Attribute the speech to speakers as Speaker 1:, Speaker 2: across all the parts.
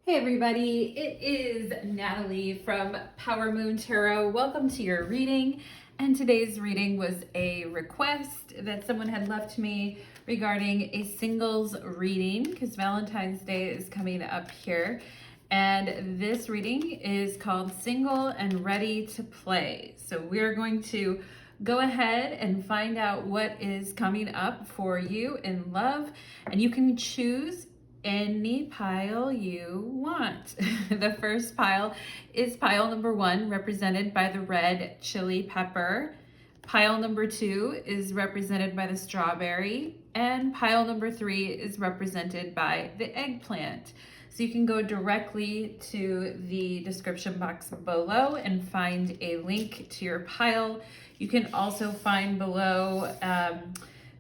Speaker 1: Hey everybody, it is Natalie from Power Moon Tarot. Welcome to your reading. And today's reading was a request that someone had left me regarding a singles reading because Valentine's Day is coming up here. And this reading is called Single and Ready to Play. So we're going to go ahead and find out what is coming up for you in love. And you can choose any pile you want. The first pile is pile number 1, represented by the red chili pepper. Pile number 2 is represented by the strawberry, and pile number 3 is represented by the eggplant. So you can go directly to the description box below and find a link to your pile. You can also find below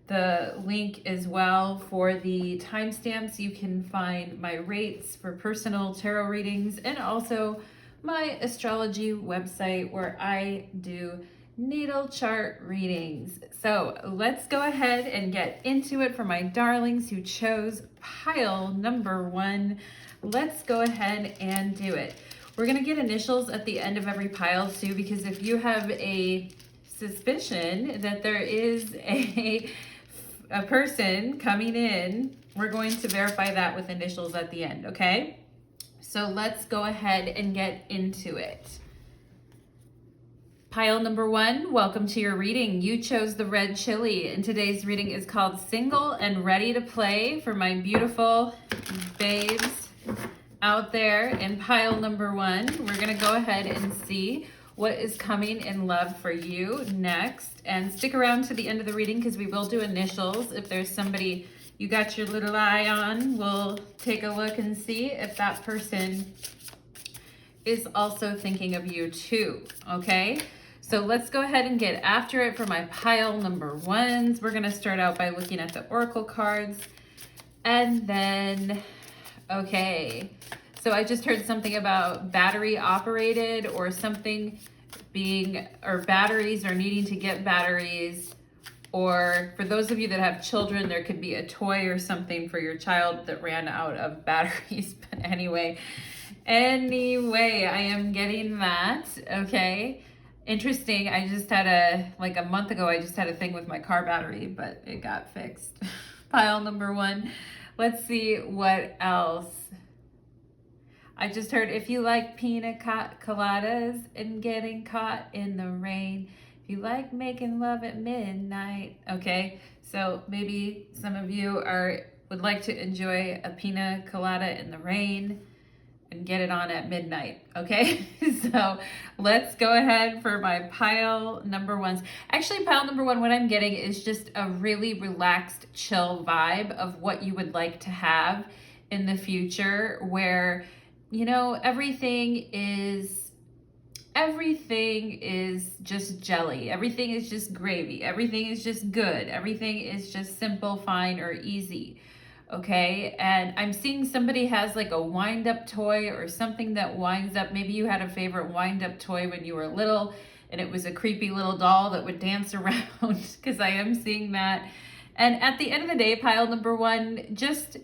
Speaker 1: the link as well for the timestamps. You can find my rates for personal tarot readings and also my astrology website where I do natal chart readings. So let's go ahead and get into it for my darlings who chose pile number 1. Let's go ahead and do it. We're gonna get initials at the end of every pile too, because if you have a suspicion that there is a person coming in, we're going to verify that with initials at the end, okay? So let's go ahead and get into it. Pile number 1, welcome to your reading. You chose the red chili, and today's reading is called Single and Ready to Play for my beautiful babes out there in pile number 1. We're gonna go ahead and see what is coming in love for you next. And stick around to the end of the reading because we will do initials. If there's somebody you got your little eye on, we'll take a look and see if that person is also thinking of you too, okay? So let's go ahead and get after it for my pile number 1s. We're gonna start out by looking at the oracle cards. And then, okay. So I just heard something about battery operated or something being, or batteries or needing to get batteries. Or for those of you that have children, there could be a toy or something for your child that ran out of batteries. But anyway, I am getting that, okay? Interesting, I just had a month ago, I just had a thing with my car battery, but it got fixed. Pile number 1. Let's see what else. I just heard if you like pina coladas and getting caught in the rain, if you like making love at midnight, okay? So maybe some of you would like to enjoy a pina colada in the rain and get it on at midnight, okay? So let's go ahead for my pile number 1s. Actually, pile number 1, what I'm getting is just a really relaxed, chill vibe of what you would like to have in the future where, you know, everything is just jelly. Everything is just gravy. Everything is just good. Everything is just simple, fine, or easy. Okay, and I'm seeing somebody has like a wind-up toy or something that winds up. Maybe you had a favorite wind-up toy when you were little and it was a creepy little doll that would dance around, because I am seeing that. And at the end of the day, pile number 1, just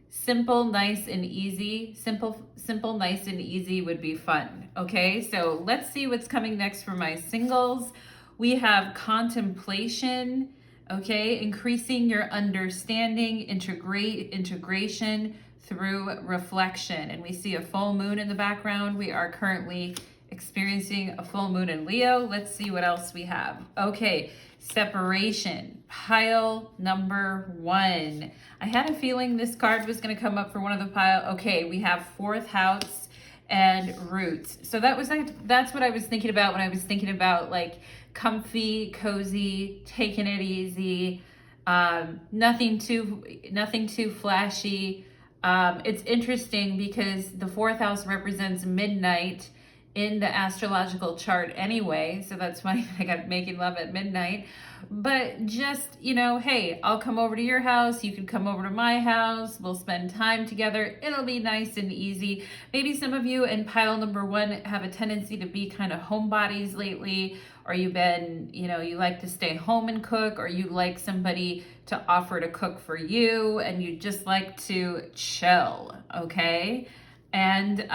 Speaker 1: simple, nice, and easy. Simple, nice, and easy would be fun. Okay, so let's see what's coming next for my singles. We have contemplation. Okay, increasing your understanding, integration through reflection. And we see a full moon in the background. We are currently experiencing a full moon in Leo. Let's see what else we have. Okay, separation, pile number 1. I had a feeling this card was going to come up for one of the pile. Okay, we have 4th house and roots. So that's what I was thinking about when I was thinking about like comfy, cozy, taking it easy, nothing too flashy. It's interesting because the 4th house represents midnight in the astrological chart anyway, so that's funny that I got making love at midnight. But just, you know, hey, I'll come over to your house, you can come over to my house, we'll spend time together, it'll be nice and easy. Maybe some of you in pile number 1 have a tendency to be kind of homebodies lately, or you've been, you know, you like to stay home and cook, or you like somebody to offer to cook for you, and you just like to chill, okay? And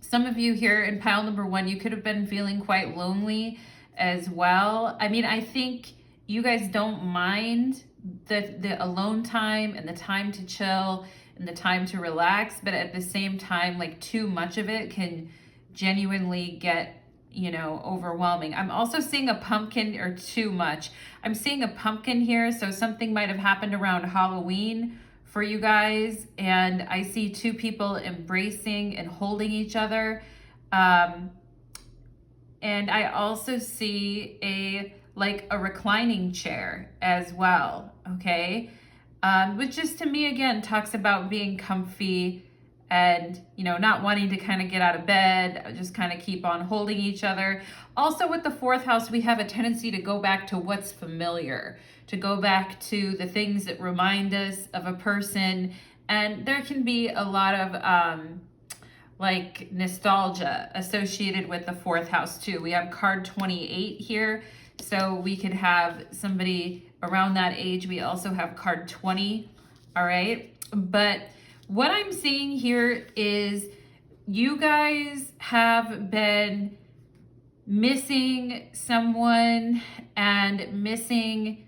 Speaker 1: some of you here in pile number 1, you could have been feeling quite lonely as well. I mean, I think you guys don't mind the alone time and the time to chill and the time to relax, but at the same time, like, too much of it can genuinely get, you know, overwhelming. I'm also seeing a pumpkin, or too much. I'm seeing a pumpkin here, so something might have happened around Halloween for you guys, and I see 2 people embracing and holding each other. And I also see a reclining chair as well, okay? Which just, to me, again, talks about being comfy and, you know, not wanting to kind of get out of bed, just kind of keep on holding each other. Also, with the 4th house, we have a tendency to go back to what's familiar, to go back to the things that remind us of a person. And there can be a lot of like nostalgia associated with the 4th house too. We have card 28 here. So we could have somebody around that age. We also have card 20, all right? But what I'm seeing here is you guys have been missing someone and missing,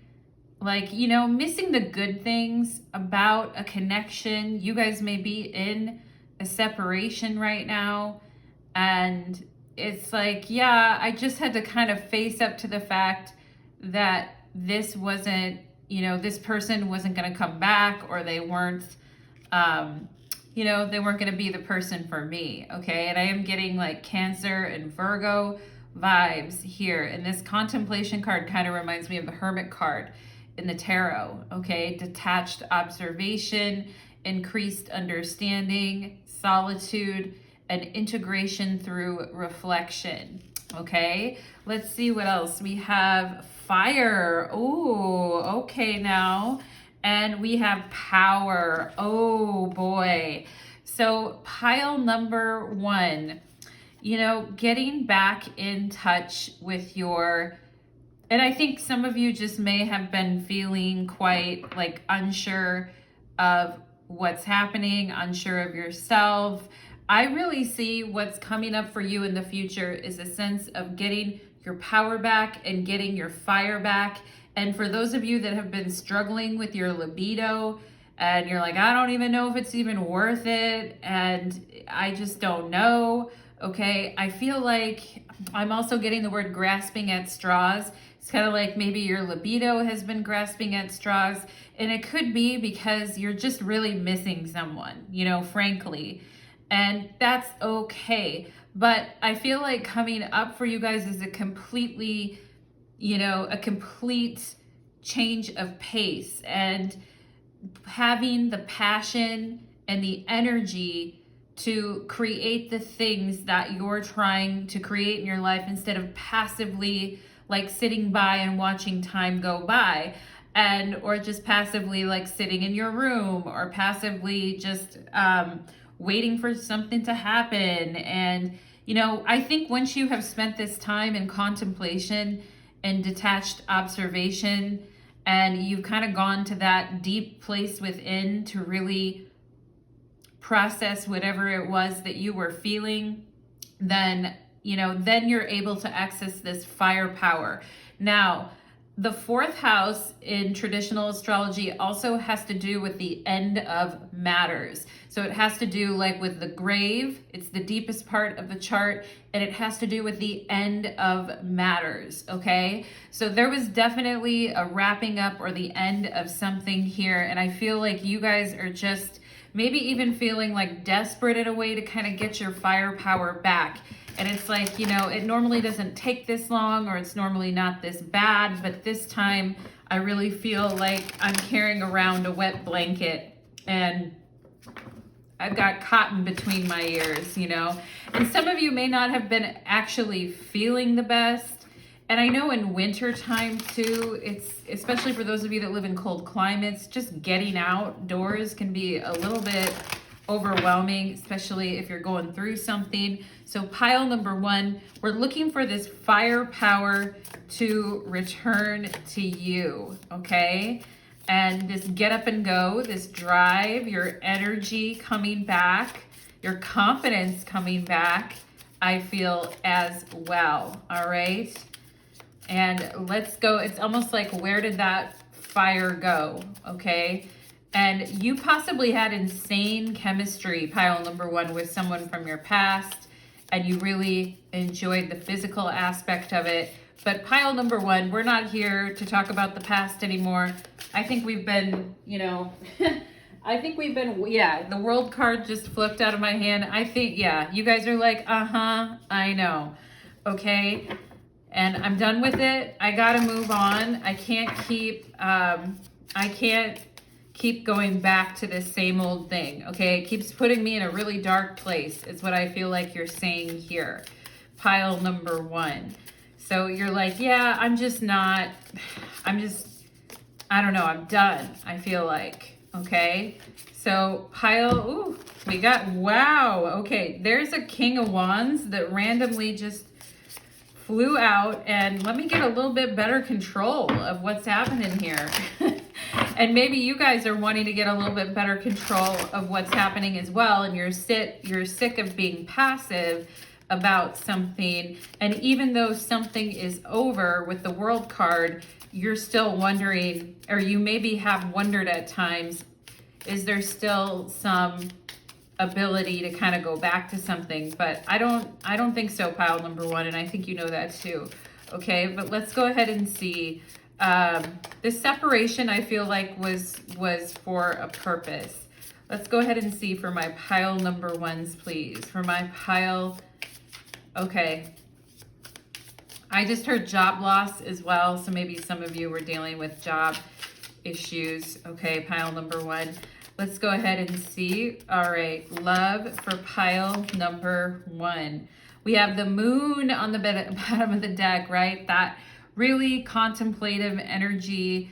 Speaker 1: like, you know, missing the good things about a connection. You guys may be in a separation right now, and it's like, yeah, I just had to kind of face up to the fact that this wasn't, you know, this person wasn't going to come back, or they weren't, you know, they weren't going to be the person for me, okay? And I am getting like Cancer and Virgo vibes here. And this contemplation card kind of reminds me of the Hermit card in the tarot, okay? Detached observation, increased understanding, solitude, and integration through reflection, okay? Let's see what else. We have fire. Oh, okay now. And we have power. Oh boy. So pile number 1, you know, getting back in touch with your, and I think some of you just may have been feeling quite like unsure of what's happening, unsure of yourself. I really see what's coming up for you in the future is a sense of getting your power back and getting your fire back. And for those of you that have been struggling with your libido and you're like, I don't even know if it's even worth it, and I just don't know, okay? I feel like I'm also getting the word grasping at straws. It's kind of like maybe your libido has been grasping at straws, and it could be because you're just really missing someone, you know, frankly. And that's okay. But I feel like coming up for you guys is a completely, you know, a complete change of pace, and having the passion and the energy to create the things that you're trying to create in your life, instead of passively like sitting by and watching time go by, and or just passively like sitting in your room, or passively just waiting for something to happen. And, you know, I think once you have spent this time in contemplation and detached observation, and you've kind of gone to that deep place within to really process whatever it was that you were feeling, then, you know, then you're able to access this firepower. Now, the 4th house in traditional astrology also has to do with the end of matters. So it has to do like with the grave. It's the deepest part of the chart, and it has to do with the end of matters, okay? So there was definitely a wrapping up or the end of something here, and I feel like you guys are just maybe even feeling like desperate in a way to kind of get your firepower back. And it's like, you know, it normally doesn't take this long, or it's normally not this bad, but this time I really feel like I'm carrying around a wet blanket and I've got cotton between my ears, you know. And some of you may not have been actually feeling the best. And I know in winter time too, it's especially for those of you that live in cold climates, just getting outdoors can be a little bit overwhelming, especially if you're going through something. So pile number 1, we're looking for this firepower to return to you, okay? And this get up and go, this drive, your energy coming back. your confidence coming back, I feel, as well. All right. And let's go. It's almost like, where did that fire go? Okay. And you possibly had insane chemistry, pile number one, with someone from your past, and you really enjoyed the physical aspect of it. But pile number one, we're not here to talk about the past anymore. I think we've been, I think we've been, yeah, the world card just flipped out of my hand. I think, yeah, you guys are like, I know. Okay. And I'm done with it. I gotta move on. I can't keep going back to this same old thing. Okay. It keeps putting me in a really dark place. It's what I feel like you're saying here. Pile number one. So you're like, yeah, I don't know, I'm done, I feel like, okay? So pile, ooh, we got, wow, okay, there's a King of Wands that randomly just flew out, and let me get a little bit better control of what's happening here. And maybe you guys are wanting to get a little bit better control of what's happening as well, and you're sick of being passive about something, and even though something is over with the World card, you're still wondering, or you maybe have wondered at times, is there still some ability to kind of go back to something? But I don't think so, pile number one, and I think you know that too. Okay, but let's go ahead and see. This separation, I feel like, was for a purpose. Let's go ahead and see for my pile number ones, please. For my pile, okay. I just heard job loss as well, so maybe some of you were dealing with job issues. Okay, pile number one. Let's go ahead and see. All right, love for pile number one. We have the moon on the bottom of the deck, right? That really contemplative energy,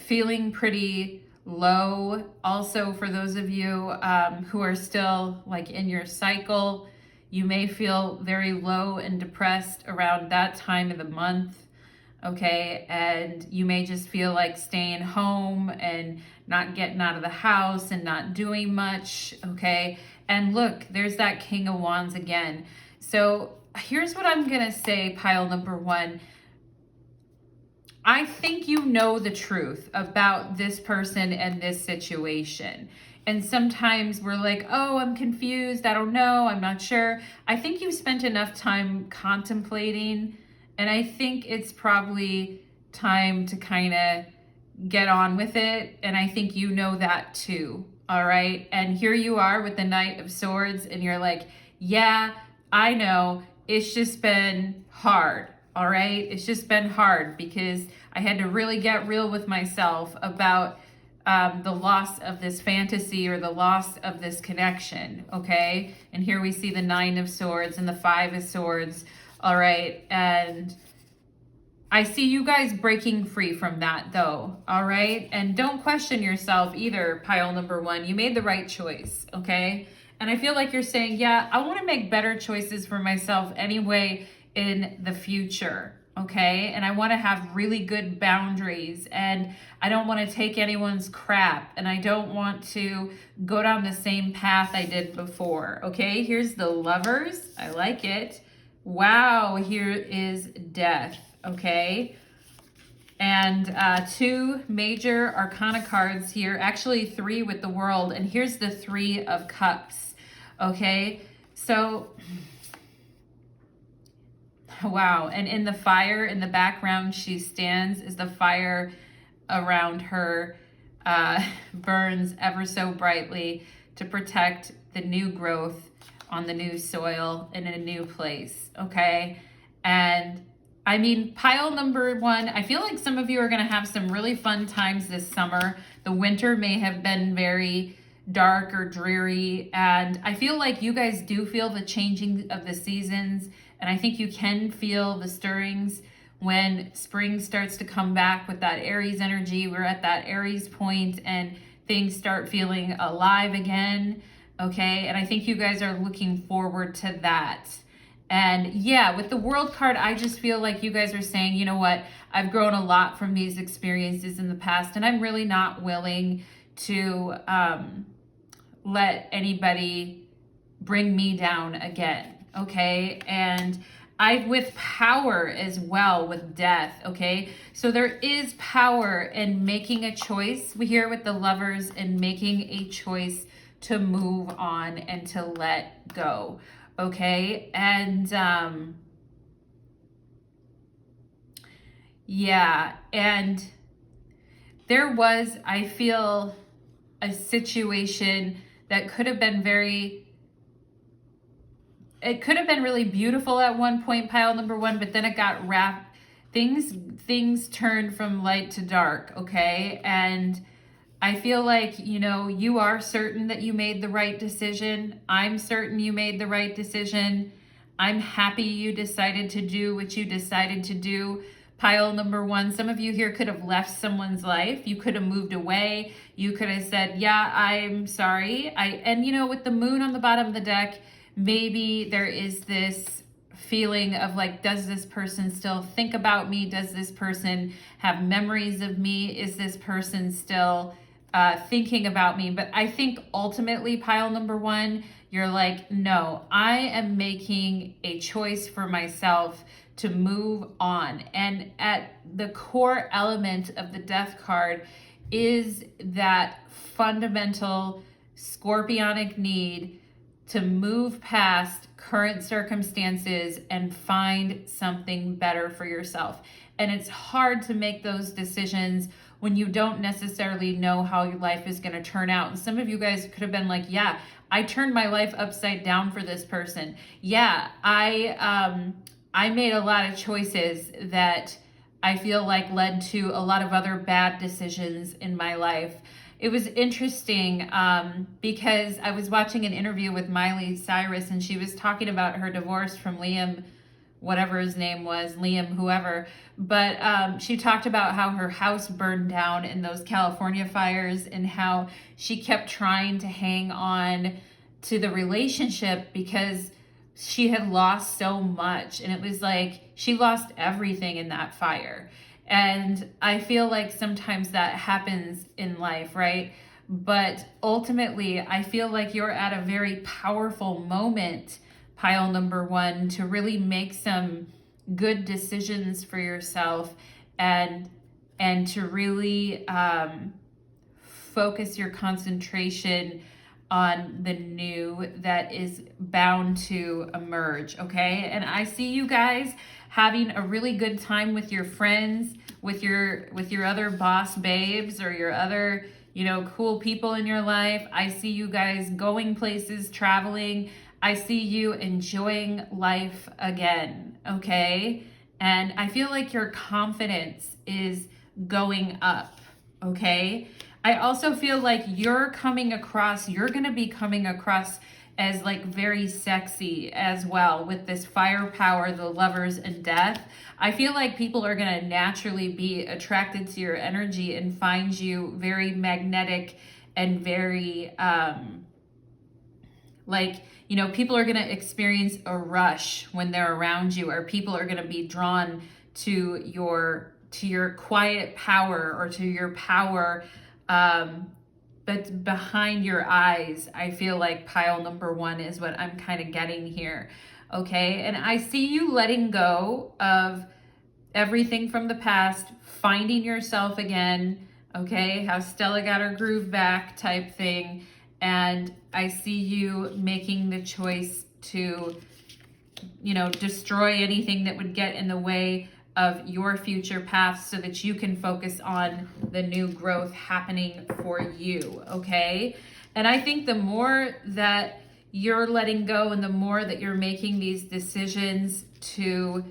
Speaker 1: feeling pretty low. Also, for those of you who are still like in your cycle, you may feel very low and depressed around that time of the month, okay? And you may just feel like staying home and not getting out of the house and not doing much, okay? And look, there's that King of Wands again. So here's what I'm gonna say, pile number one. I think you know the truth about this person and this situation. And sometimes we're like, oh, I'm confused. I don't know. I'm not sure. I think you've spent enough time contemplating, and I think it's probably time to kind of get on with it. And I think you know that too. All right. And here you are with the Knight of Swords, and you're like, yeah, I know. It's just been hard. All right. It's just been hard because I had to really get real with myself about the loss of this fantasy or the loss of this connection, okay? And here we see the Nine of Swords and the Five of Swords, all right? And I see you guys breaking free from that though, all right? And don't question yourself either, pile number one. You made the right choice, okay? And I feel like you're saying, yeah, I want to make better choices for myself anyway in the future, okay? And I want to have really good boundaries, and I don't want to take anyone's crap, and I don't want to go down the same path I did before, okay? Here's the Lovers. I like it. Wow, here is Death, okay? And two major arcana cards here, actually three with the World, and here's the Three of Cups, okay? So wow, and in the fire in the background she stands, is the fire around her burns ever so brightly to protect the new growth on the new soil in a new place, okay? And I mean, pile number one, I feel like some of you are going to have some really fun times this summer. The winter may have been very dark or dreary, and I feel like you guys do feel the changing of the seasons. And I think you can feel the stirrings when spring starts to come back with that Aries energy. We're at that Aries point and things start feeling alive again, okay? And I think you guys are looking forward to that. And yeah, with the World card, I just feel like you guys are saying, you know what? I've grown a lot from these experiences in the past, and I'm really not willing to let anybody bring me down again, okay? And with power as well, with death, okay? So there is power in making a choice. We hear with the Lovers, and making a choice to move on and to let go, okay? And yeah, and there was, I feel, a situation that could have been it could have been really beautiful at one point, pile number one, but then it got wrapped. Things turned from light to dark, okay? And I feel like, you know, you are certain that you made the right decision. I'm certain you made the right decision. I'm happy you decided to do what you decided to do. Pile number one, some of you here could have left someone's life. You could have moved away. You could have said, yeah, I'm sorry. And you know, with the moon on the bottom of the deck, maybe there is this feeling of like, does this person still think about me? Does this person have memories of me? Is this person still thinking about me? But I think ultimately, pile number one, you're like, no, I am making a choice for myself to move on. And at the core element of the Death card is that fundamental scorpionic need to move past current circumstances and find something better for yourself. And it's hard to make those decisions when you don't necessarily know how your life is going to turn out. And some of you guys could have been like, yeah, I turned my life upside down for this person. Yeah, I made a lot of choices that I feel like led to a lot of other bad decisions in my life. It was interesting because I was watching an interview with Miley Cyrus, and she was talking about her divorce from Liam, whatever his name was, Liam, whoever. But she talked about how her house burned down in those California fires, and how she kept trying to hang on to the relationship because she had lost so much. And it was like she lost everything in that fire. And I feel like sometimes that happens in life, right? But ultimately, I feel like you're at a very powerful moment, pile number one, to really make some good decisions for yourself, and to really focus your concentration on the new that is bound to emerge, okay? And I see you guys having a really good time with your friends, with your other boss babes, or your other, you know, cool people in your life. I see you guys going places, traveling. I see you enjoying life again, okay? And I feel like your confidence is going up, okay? I also feel like you're going to be coming across as like very sexy as well, with this firepower, the Lovers, and Death. I feel like people are going to naturally be attracted to your energy and find you very magnetic and very like, you know, people are going to experience a rush when they're around you, or people are going to be drawn to your quiet power, or to your power but behind your eyes. I feel like pile number one is what I'm kind of getting here, okay? And I see you letting go of everything from the past, finding yourself again, okay? How Stella got her groove back type thing. And I see you making the choice to, you know, destroy anything that would get in the way of your future path, so that you can focus on the new growth happening for you, okay? And I think the more that you're letting go, and the more that you're making these decisions and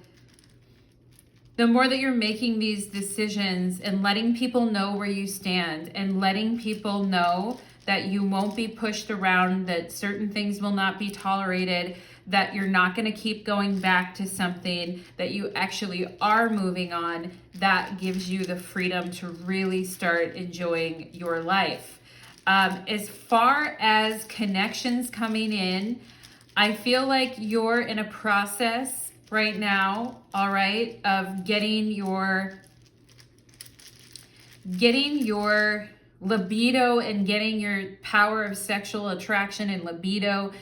Speaker 1: letting people know where you stand, and letting people know that you won't be pushed around, that certain things will not be tolerated, that you're not going to keep going back to something, that you actually are moving on, that gives you the freedom to really start enjoying your life. As far as connections coming in, I feel like you're in a process right now, all right, of getting your libido, and getting your power of sexual attraction and libido,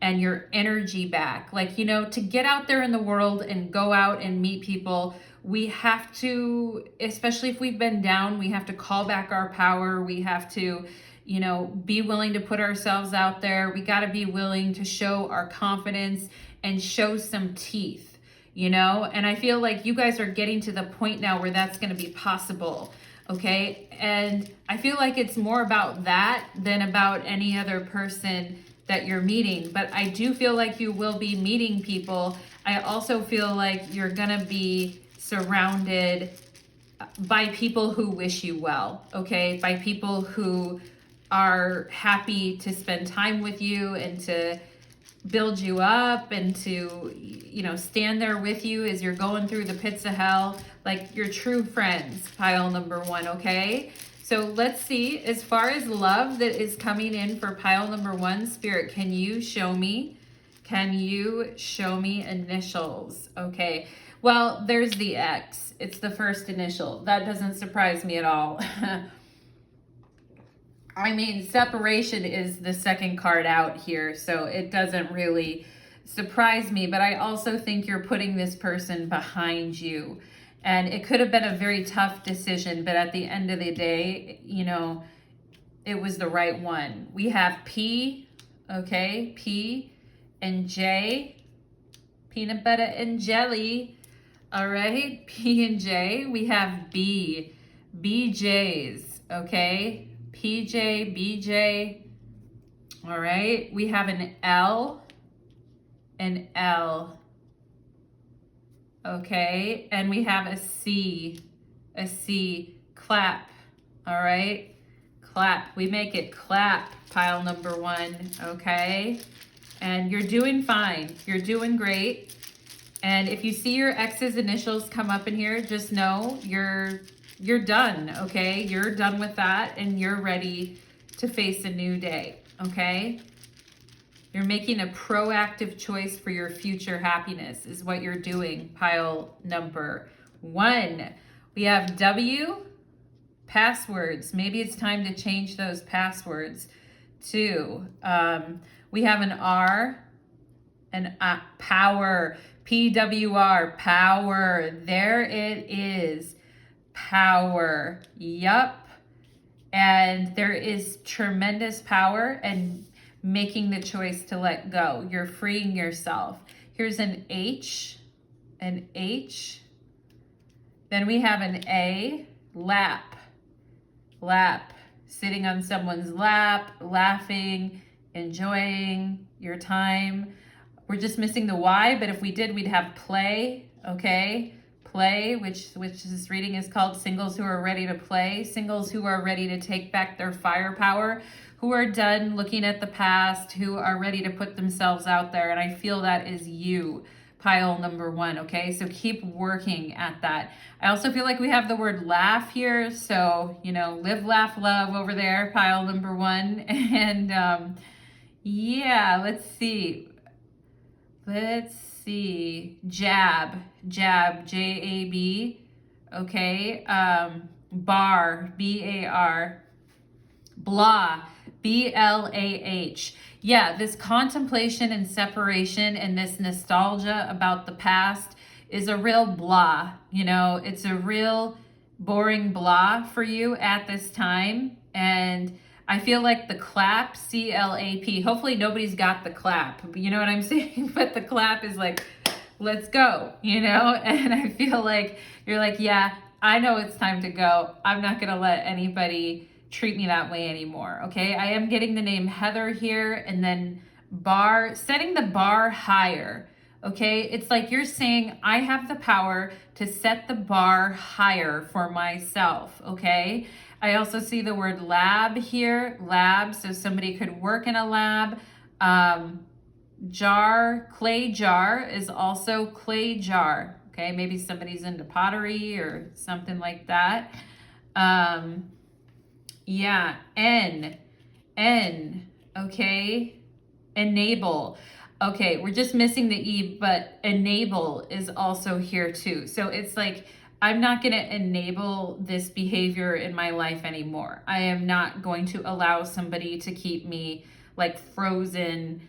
Speaker 1: and your energy back. Like, you know, to get out there in the world and go out and meet people, we have to, especially if we've been down, we have to call back our power. We have to, you know, be willing to put ourselves out there. We got to be willing to show our confidence and show some teeth, you know? And I feel like you guys are getting to the point now where that's going to be possible. Okay. And I feel like it's more about that than about any other person that you're meeting. But I do feel like you will be meeting people. I also feel like you're going to be surrounded by people who wish you well. Okay. By people who are happy to spend time with you and to build you up and to, you know, stand there with you as you're going through the pits of hell, like your true friends, pile number one, okay? So let's see, as far as love that is coming in for pile number one, Spirit, can you show me initials? Okay, well, there's the X. It's the first initial. That doesn't surprise me at all. I mean, separation is the second card out here, so it doesn't really surprise me, but I also think you're putting this person behind you. And it could have been a very tough decision, but at the end of the day, you know, it was the right one. We have P, okay, P and J, peanut butter and jelly. All right, P and J. We have B, BJs, okay. PJ, BJ, all right. We have an L, okay. And we have a C, clap, all right. Clap, we make it clap, pile number one, okay. And you're doing fine, you're doing great. And if you see your ex's initials come up in here, just know you're done, okay? You're done with that and you're ready to face a new day, okay? You're making a proactive choice for your future happiness is what you're doing, pile number one. We have W, passwords. Maybe it's time to change those passwords too. We have an R, power, PWR, power. There it is. Power. Yup. And there is tremendous power in making the choice to let go. You're freeing yourself. Here's an H. Then we have an A, lap. Sitting on someone's lap, laughing, enjoying your time. We're just missing the Y, but if we did, we'd have play, okay? Play, which this reading is called Singles Who Are Ready to Play, singles who are ready to take back their firepower, who are done looking at the past, who are ready to put themselves out there. And I feel that is you, pile number one, okay? So keep working at that. I also feel like we have the word laugh here. So, you know, live, laugh, love over there, pile number one. And yeah, let's see. Jab, J-A-B, okay. Bar, B-A-R, blah, B-L-A-H. Yeah, this contemplation and separation and this nostalgia about the past is a real blah, you know, it's a real boring blah for you at this time. And I feel like the clap, C-L-A-P, hopefully nobody's got the clap, you know what I'm saying? But the clap is like, let's go, you know? And I feel like you're like, yeah, I know it's time to go. I'm not going to let anybody treat me that way anymore, okay? I am getting the name Heather here, and then bar, setting the bar higher, okay? It's like you're saying, I have the power to set the bar higher for myself, okay? I also see the word lab here, lab, so somebody could work in a lab. Jar, clay jar is also clay jar, okay? Maybe somebody's into pottery or something like that. Yeah, N, okay? Enable. Okay, we're just missing the E, but enable is also here too. So it's like, I'm not going to enable this behavior in my life anymore. I am not going to allow somebody to keep me like frozen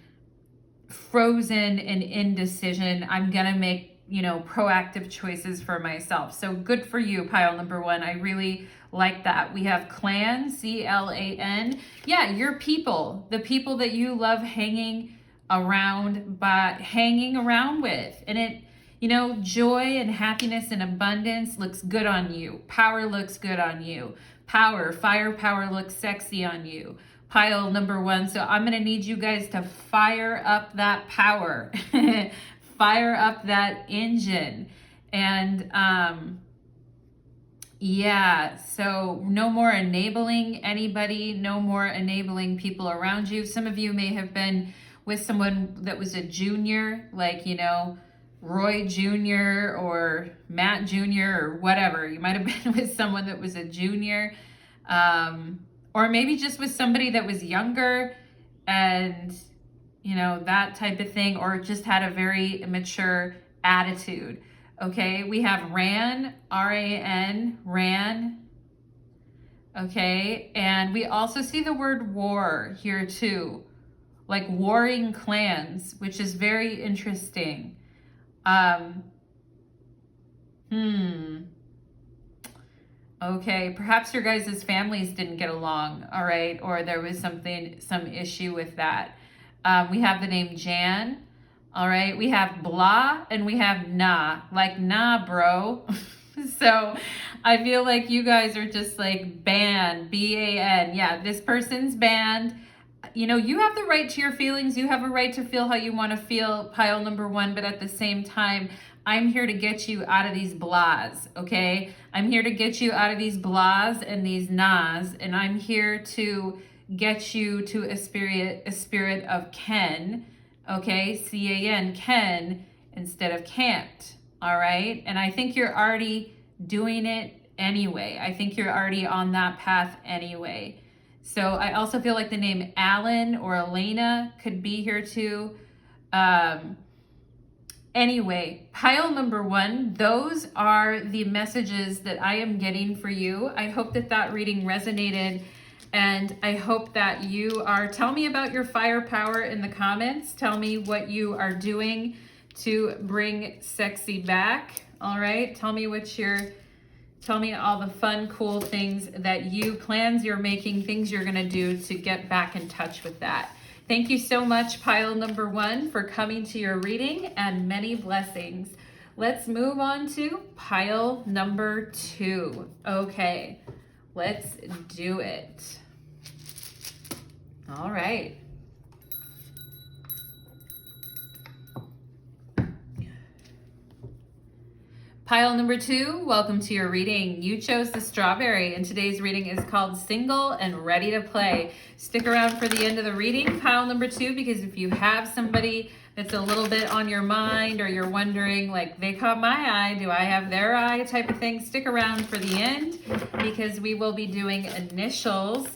Speaker 1: frozen in indecision. I'm going to make, you know, proactive choices for myself. So good for you, pile number one. I really like that. We have clan, C-L-A-N. Yeah, your people, the people that you love hanging around with. And it, you know, joy and happiness and abundance looks good on you. Power looks good on you. Firepower looks sexy on you. Pile number one. So I'm going to need you guys to fire up that power, fire up that engine. And, yeah, so no more enabling anybody, no more enabling people around you. Some of you may have been with someone that was a junior, like, you know, Roy Jr. or Matt Jr. or whatever. You might have been with someone that was a junior, or maybe just with somebody that was younger and, you know, that type of thing, or just had a very immature attitude. Okay, we have Ran, R-A-N, Ran. Okay, and we also see the word war here too, like warring clans, which is very interesting. Okay, perhaps your guys' families didn't get along, all right, or there was some issue with that. We have the name Jan, all right, we have blah, and we have nah, like nah, bro. So I feel like you guys are just like banned, B-A-N. Yeah, this person's banned. You know, you have the right to your feelings. You have a right to feel how you want to feel, pile number one, but at the same time, I'm here to get you out of these blahs, okay? I'm here to get you out of these blahs and these nahs, and I'm here to get you to a spirit of Ken, okay? C-A-N, Ken, instead of can't, all right? And I think you're already doing it anyway. I think you're already on that path anyway. So I also feel like the name Alan or Elena could be here too. Anyway, pile number one, those are the messages that I am getting for you. I hope that that reading resonated, and I hope that you are, tell me about your firepower in the comments. Tell me what you are doing to bring sexy back. All right, tell me tell me all the fun, cool things that plans you're making, things you're gonna do to get back in touch with that. Thank you so much, pile number one, for coming to your reading, and many blessings. Let's move on to pile number two. Okay, let's do it. All right. Pile number two, welcome to your reading. You chose the strawberry, and today's reading is called Single and Ready to Play. Stick around for the end of the reading, pile number two, because if you have somebody that's a little bit on your mind, or you're wondering, like, they caught my eye, do I have their eye type of thing, stick around for the end, because we will be doing initials.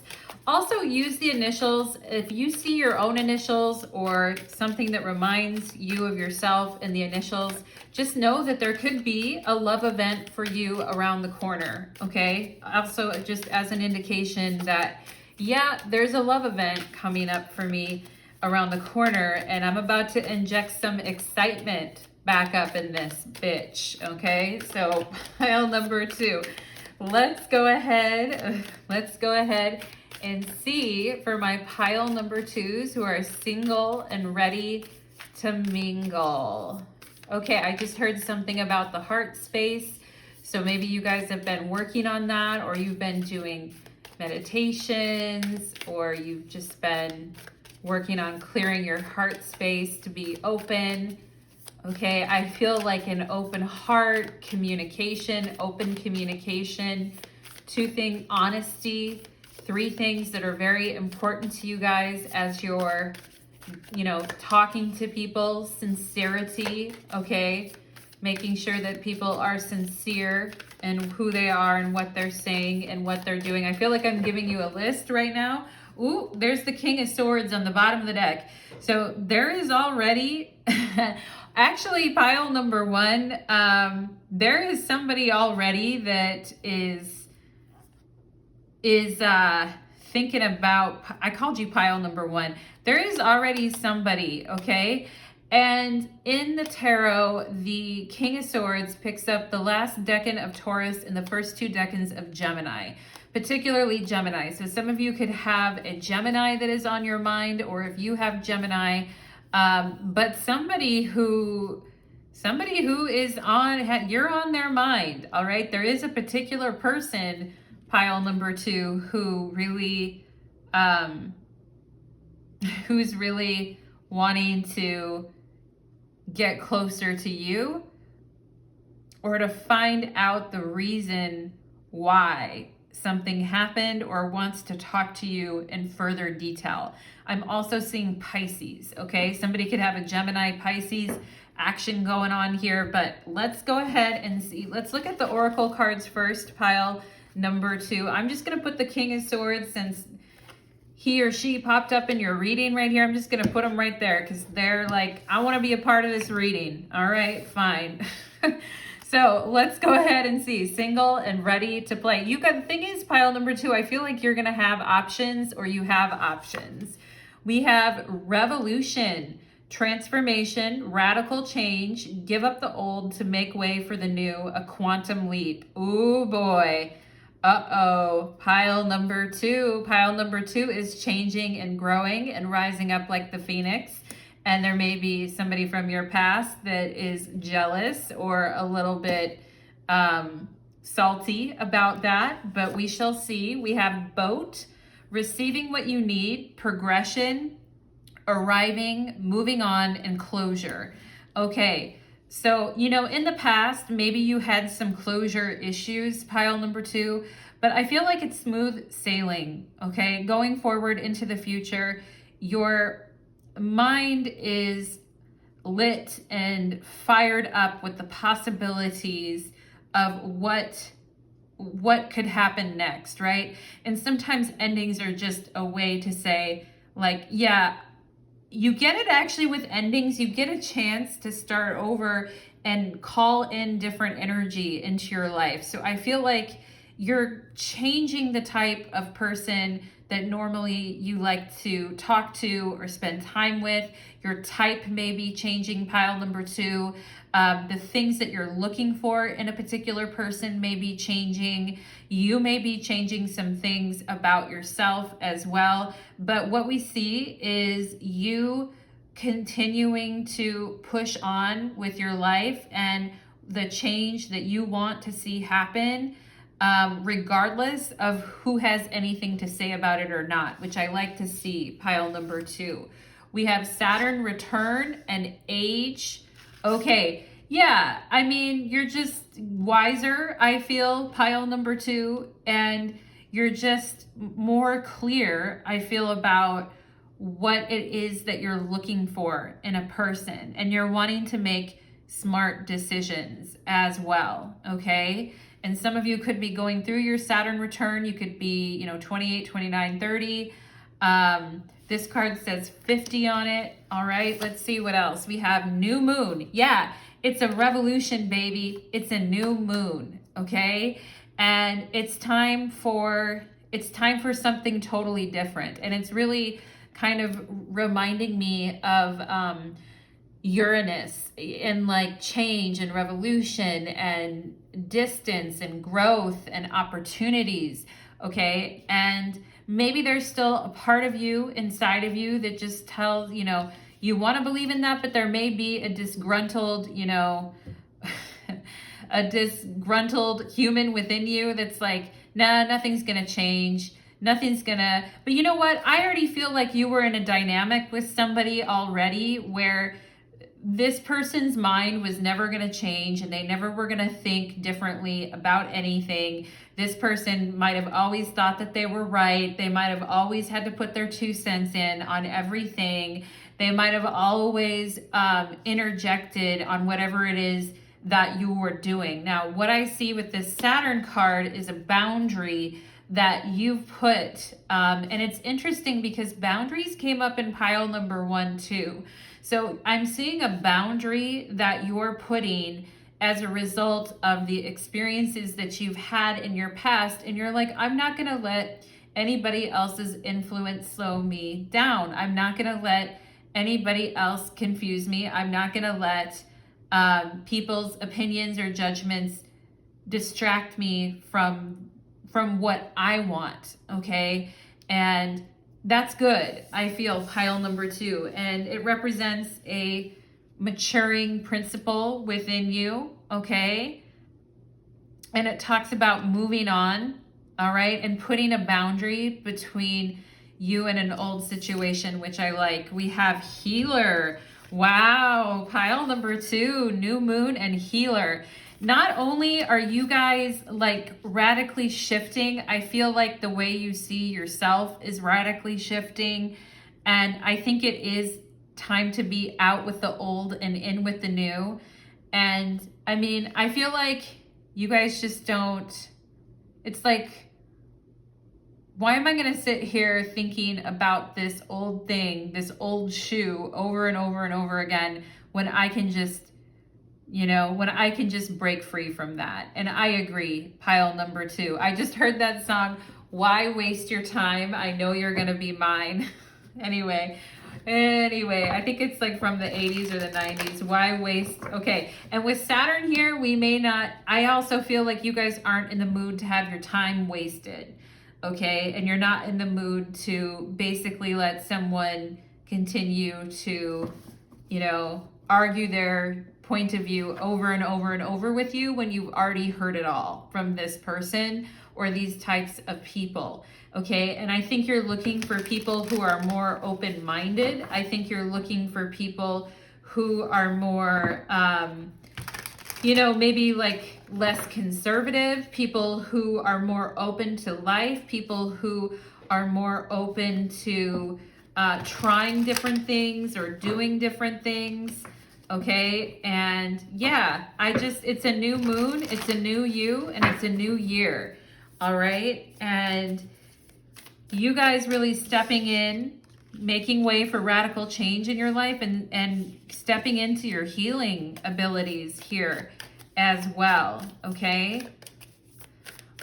Speaker 1: Also, use the initials. If you see your own initials or something that reminds you of yourself in the initials, just know that there could be a love event for you around the corner, okay? Also, just as an indication that, yeah, there's a love event coming up for me around the corner, and I'm about to inject some excitement back up in this bitch, okay? So, pile number two. Let's go ahead and see for my pile number twos who are single and ready to mingle. Okay, I just heard something about the heart space. So maybe you guys have been working on that, or you've been doing meditations, or you've just been working on clearing your heart space to be open. Okay, I feel like an open heart, open communication, honesty, three things that are very important to you guys as you're, you know, talking to people. Sincerity, okay? Making sure that people are sincere in who they are and what they're saying and what they're doing. I feel like I'm giving you a list right now. Ooh, there's the King of Swords on the bottom of the deck. So there is already, actually, pile number one, there is somebody already that is thinking about, I called you pile number one. There is already somebody, okay? And in the tarot, the King of Swords picks up the last decan of Taurus and the first 2 decans of Gemini, particularly Gemini. So some of you could have a Gemini that is on your mind, or if you have Gemini, but somebody who is on, you're on their mind, all right? There is a particular person, pile number 2, who really, who's really wanting to get closer to you, or to find out the reason why something happened, or wants to talk to you in further detail. I'm also seeing Pisces, okay? Somebody could have a Gemini Pisces action going on here, but let's go ahead and see. Let's look at the Oracle cards first, pile number 2. I'm just going to put the King of Swords, since he or she popped up in your reading right here. I'm just going to put them right there because they're like, I want to be a part of this reading. All right, fine. So let's go ahead and see. Single and ready to play. You got, the thing is, pile number 2, I feel like you're going to have options, or you have options. We have revolution, transformation, radical change, give up the old to make way for the new, a quantum leap. Ooh, boy. Uh-oh, pile number 2. Pile number 2 is changing and growing and rising up like the phoenix. And there may be somebody from your past that is jealous or a little bit salty about that, but we shall see. We have boat, receiving what you need, progression, arriving, moving on, and closure. Okay. So, you know, in the past, maybe you had some closure issues, pile number 2, but I feel like it's smooth sailing, okay? Going forward into the future, your mind is lit and fired up with the possibilities of what could happen next, right? And sometimes endings are just a way to say, like, yeah, you get it actually with endings. You get a chance to start over and call in different energy into your life. So I feel like you're changing the type of person that normally you like to talk to or spend time with. Your type may be changing, pile number 2. The things that you're looking for in a particular person may be changing. You may be changing some things about yourself as well. But what we see is you continuing to push on with your life and the change that you want to see happen, regardless of who has anything to say about it or not, which I like to see, pile number 2. We have Saturn return and age. Okay, yeah, I mean, you're just wiser, I feel, pile number 2, and you're just more clear, I feel, about what it is that you're looking for in a person, and you're wanting to make smart decisions as well, okay? And some of you could be going through your Saturn return. You could be, 28, 29, 30. This card says 50 on it. All right, let's see what else. We have new moon. Yeah, it's a revolution, baby. It's a new moon, okay? And it's time for something totally different. And it's really kind of reminding me of Uranus and like change and revolution and distance and growth and opportunities, okay? And maybe there's still a part of you inside of you that just tells, you want to believe in that, but there may be a disgruntled, a disgruntled human within you that's like, nah, nothing's going to change. Nothing's gonna, but you know what? I already feel like you were in a dynamic with somebody already where this person's mind was never going to change and they never were going to think differently about anything. This person might have always thought that they were right. They might have always had to put their 2 cents in on everything. They might have always interjected on whatever it is that you were doing. Now, what I see with this Saturn card is a boundary that you've put, and it's interesting because boundaries came up in pile number 1 too. So I'm seeing a boundary that you're putting as a result of the experiences that you've had in your past. And you're like, I'm not going to let anybody else's influence slow me down. I'm not going to let anybody else confuse me. I'm not going to let people's opinions or judgments distract me from what I want, okay? And that's good, I feel, pile number 2. And it represents a maturing principle within you, okay? And it talks about moving on, all right? And putting a boundary between you and an old situation, which I like. We have healer. Wow, pile number 2, new moon and healer. Not only are you guys like radically shifting, I feel like the way you see yourself is radically shifting. And I think it is time to be out with the old and in with the new. And I mean, I feel like you guys just don't, it's like, why am I going to sit here thinking about this old thing, this old shoe over and over and over again when I can just, when I can just break free from that? And I agree, pile number 2. I just heard that song, Why Waste Your Time? I Know You're Going to Be Mine. Anyway, I think it's like from the 80s or the 90s. Why waste? Okay. And with Saturn here, we may not, I also feel like you guys aren't in the mood to have your time wasted. Okay. And you're not in the mood to basically let someone continue to, argue their point of view over and over and over with you when you've already heard it all from this person or these types of people. Okay, and I think you're looking for people who are more open-minded. I think you're looking for people who are more, maybe like less conservative, people who are more open to life, people who are more open to trying different things or doing different things. Okay, and yeah, it's a new moon, it's a new you, and it's a new year. All right, and you guys really stepping in, making way for radical change in your life, and stepping into your healing abilities here as well, okay?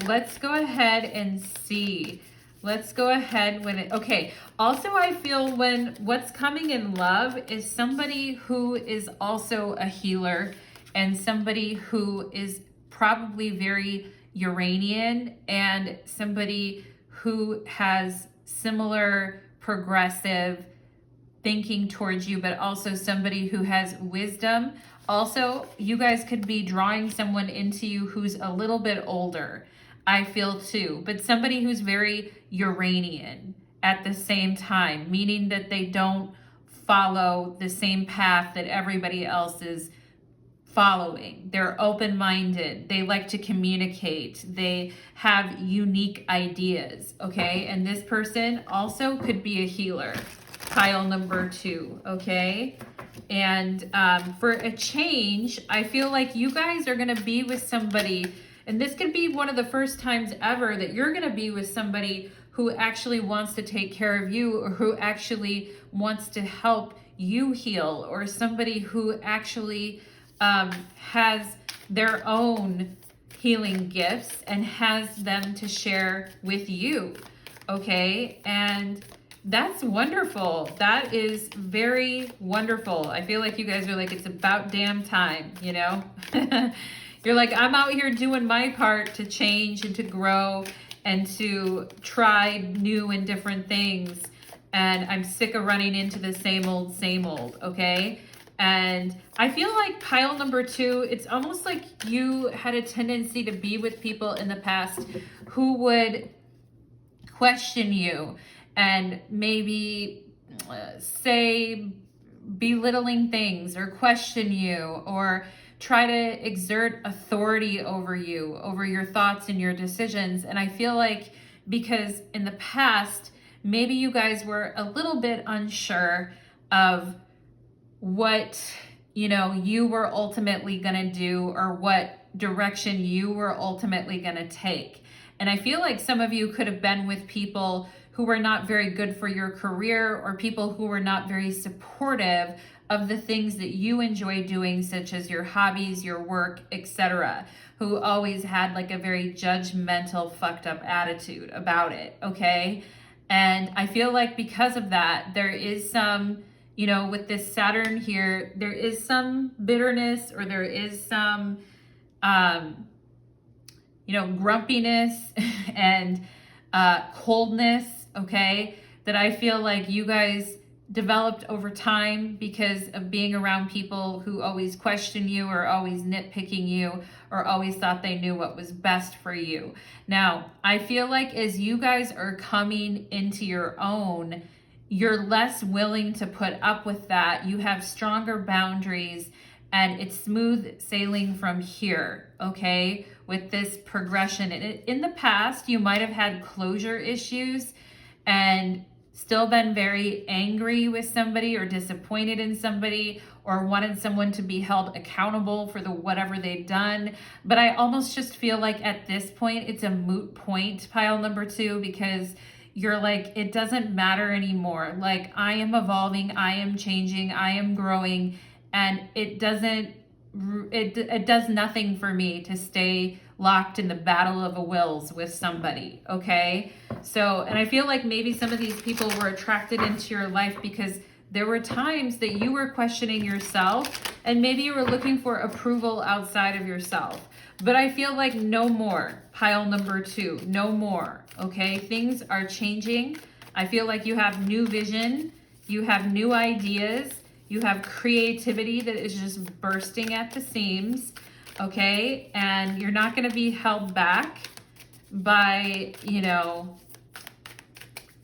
Speaker 1: Let's go ahead and see. Let's go ahead okay. Also, I feel when what's coming in love is somebody who is also a healer and somebody who is probably very Uranian and somebody who has similar progressive thinking towards you, but also somebody who has wisdom. Also, you guys could be drawing someone into you who's a little bit older, I feel too, but somebody who's very Uranian at the same time, meaning that they don't follow the same path that everybody else is following. They're open-minded. They like to communicate. They have unique ideas, okay? And this person also could be a healer, pile number 2, okay? And for a change, I feel like you guys are going to be with somebody, and this could be one of the first times ever that you're going to be with somebody who actually wants to take care of you, or who actually wants to help you heal, or somebody who actually has their own healing gifts and has them to share with you, okay? And that's wonderful. That is very wonderful. I feel like you guys are like, it's about damn time, You're like, I'm out here doing my part to change and to grow and to try new and different things. And I'm sick of running into the same old, okay? And I feel like pile number 2, it's almost like you had a tendency to be with people in the past who would question you and maybe say belittling things or question you or try to exert authority over you, over your thoughts and your decisions. And I feel like because in the past, maybe you guys were a little bit unsure of what, you were ultimately going to do or what direction you were ultimately going to take. And I feel like some of you could have been with people who were not very good for your career or people who were not very supportive of the things that you enjoy doing, such as your hobbies, your work, etc., who always had like a very judgmental, fucked up attitude about it, okay? And I feel like because of that, there is some, you know, with this Saturn here, there is some bitterness, or there is some, you know, grumpiness and coldness, okay, that I feel like you guys developed over time because of being around people who always question you, or always nitpicking you, or always thought they knew what was best for you. Now, I feel like as you guys are coming into your own, you're less willing to put up with that. You have stronger boundaries, and it's smooth sailing from here, okay, with this progression. In the past, you might have had closure issues and still been very angry with somebody, or disappointed in somebody, or wanted someone to be held accountable for the whatever they've done. But I almost just feel like at this point, it's a moot point, pile number 2, because you're like, it doesn't matter anymore. Like, I am evolving, I am changing, I am growing, and it does nothing for me to stay locked in the battle of the wills with somebody, okay? So, and I feel like maybe some of these people were attracted into your life because there were times that you were questioning yourself, and maybe you were looking for approval outside of yourself. But I feel like no more, pile number 2, no more, okay? Things are changing. I feel like you have new vision, you have new ideas, you have creativity that is just bursting at the seams, okay? And you're not going to be held back by, you know,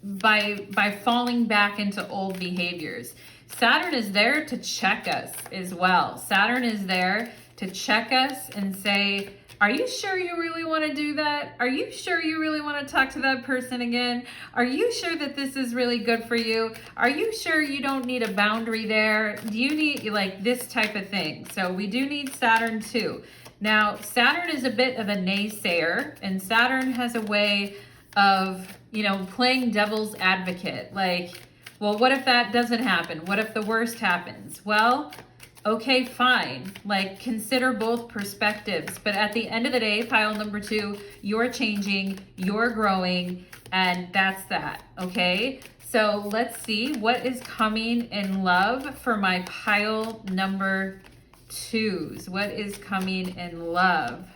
Speaker 1: by falling back into old behaviors. Saturn is there to check us as well. Saturn is there to check us and say, are you sure you really want to do that? Are you sure you really want to talk to that person again? Are you sure that this is really good for you? Are you sure you don't need a boundary there? Do you need, like, this type of thing? So we do need Saturn too. Now, Saturn is a bit of a naysayer, and Saturn has a way of, you know, playing devil's advocate. Like, well, what if that doesn't happen? What if the worst happens? Well, okay, fine. Like, consider both perspectives. But at the end of the day, pile number 2, you're changing, you're growing, and that's that, okay? So let's see what is coming in love for my pile number 2s. What is coming in love?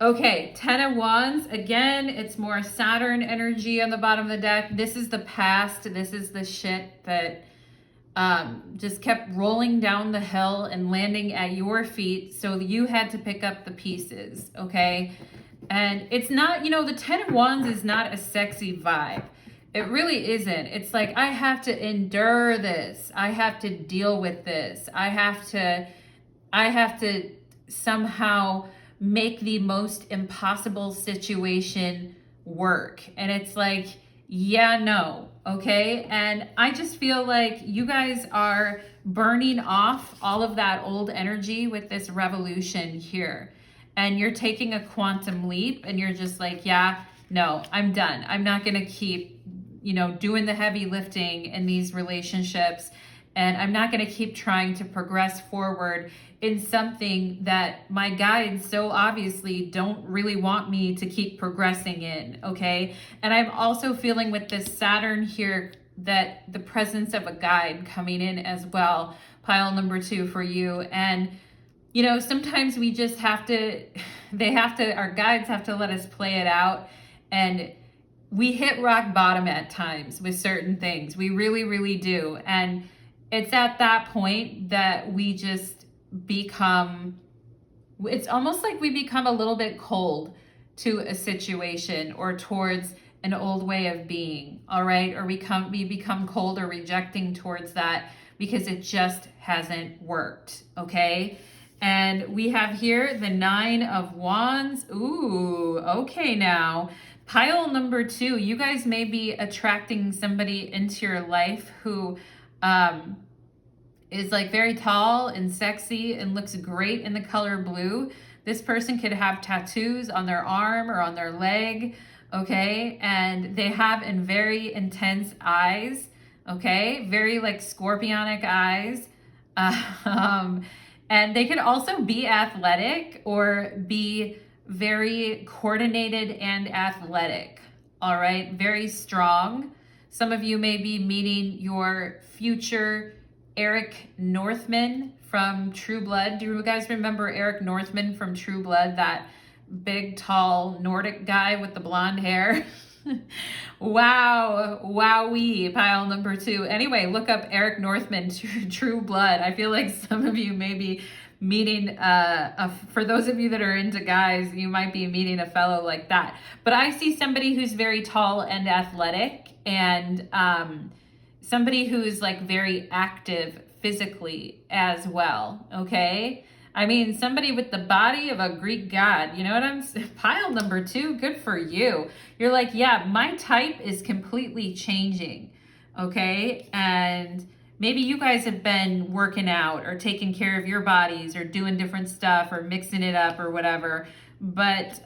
Speaker 1: Okay, 10 of Wands. Again, it's more Saturn energy on the bottom of the deck. This is the past. This is the shit that just kept rolling down the hill and landing at your feet, so you had to pick up the pieces, okay? And it's not, you know, the 10 of Wands is not a sexy vibe. It really isn't. It's like, I have to endure this. I have to deal with this. I have to somehow make the most impossible situation work. And it's like, yeah, no, okay? And I just feel like you guys are burning off all of that old energy with this revolution here. And you're taking a quantum leap, and you're just like, yeah, no, I'm done. I'm not gonna keep, you know, doing the heavy lifting in these relationships. And I'm not gonna keep trying to progress forward in something that my guides so obviously don't really want me to keep progressing in, okay? And I'm also feeling with this Saturn here that the presence of a guide coming in as well, pile number 2 for you. And, you know, sometimes we just have to, our guides have to let us play it out. And we hit rock bottom at times with certain things. We really, really do. And it's at that point that we just become, it's almost like we become a little bit cold to a situation or towards an old way of being, all right? Or we become cold or rejecting towards that because it just hasn't worked, okay? And we have here the 9 of Wands. Ooh, okay now. Pile number 2, you guys may be attracting somebody into your life who is like very tall and sexy and looks great in the color blue. This person could have tattoos on their arm or on their leg, okay? And they have very intense eyes, okay? Very like scorpionic eyes. Um, and they could also be athletic or be very coordinated and athletic, all right? Very strong. Some of you may be meeting your future Eric Northman from True Blood. Do you guys remember Eric Northman from True Blood? That big, tall Nordic guy with the blonde hair. Wow, wowee, pile number 2. Anyway, look up Eric Northman, True Blood. I feel like some of you may be meeting, for those of you that are into guys, you might be meeting a fellow like that. But I see somebody who's very tall and athletic, and somebody who's like very active physically as well, okay? I mean, somebody with the body of a Greek god, you know what I'm saying? Pile number 2, good for you. You're like, yeah, my type is completely changing, okay? And maybe you guys have been working out or taking care of your bodies or doing different stuff or mixing it up or whatever. But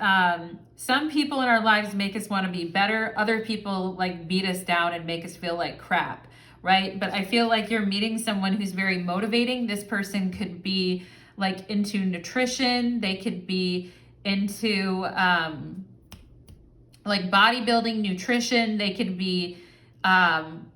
Speaker 1: some people in our lives make us want to be better. Other people like beat us down and make us feel like crap, right? But I feel like you're meeting someone who's very motivating. This person could be like into nutrition. They could be into like bodybuilding, nutrition. They could be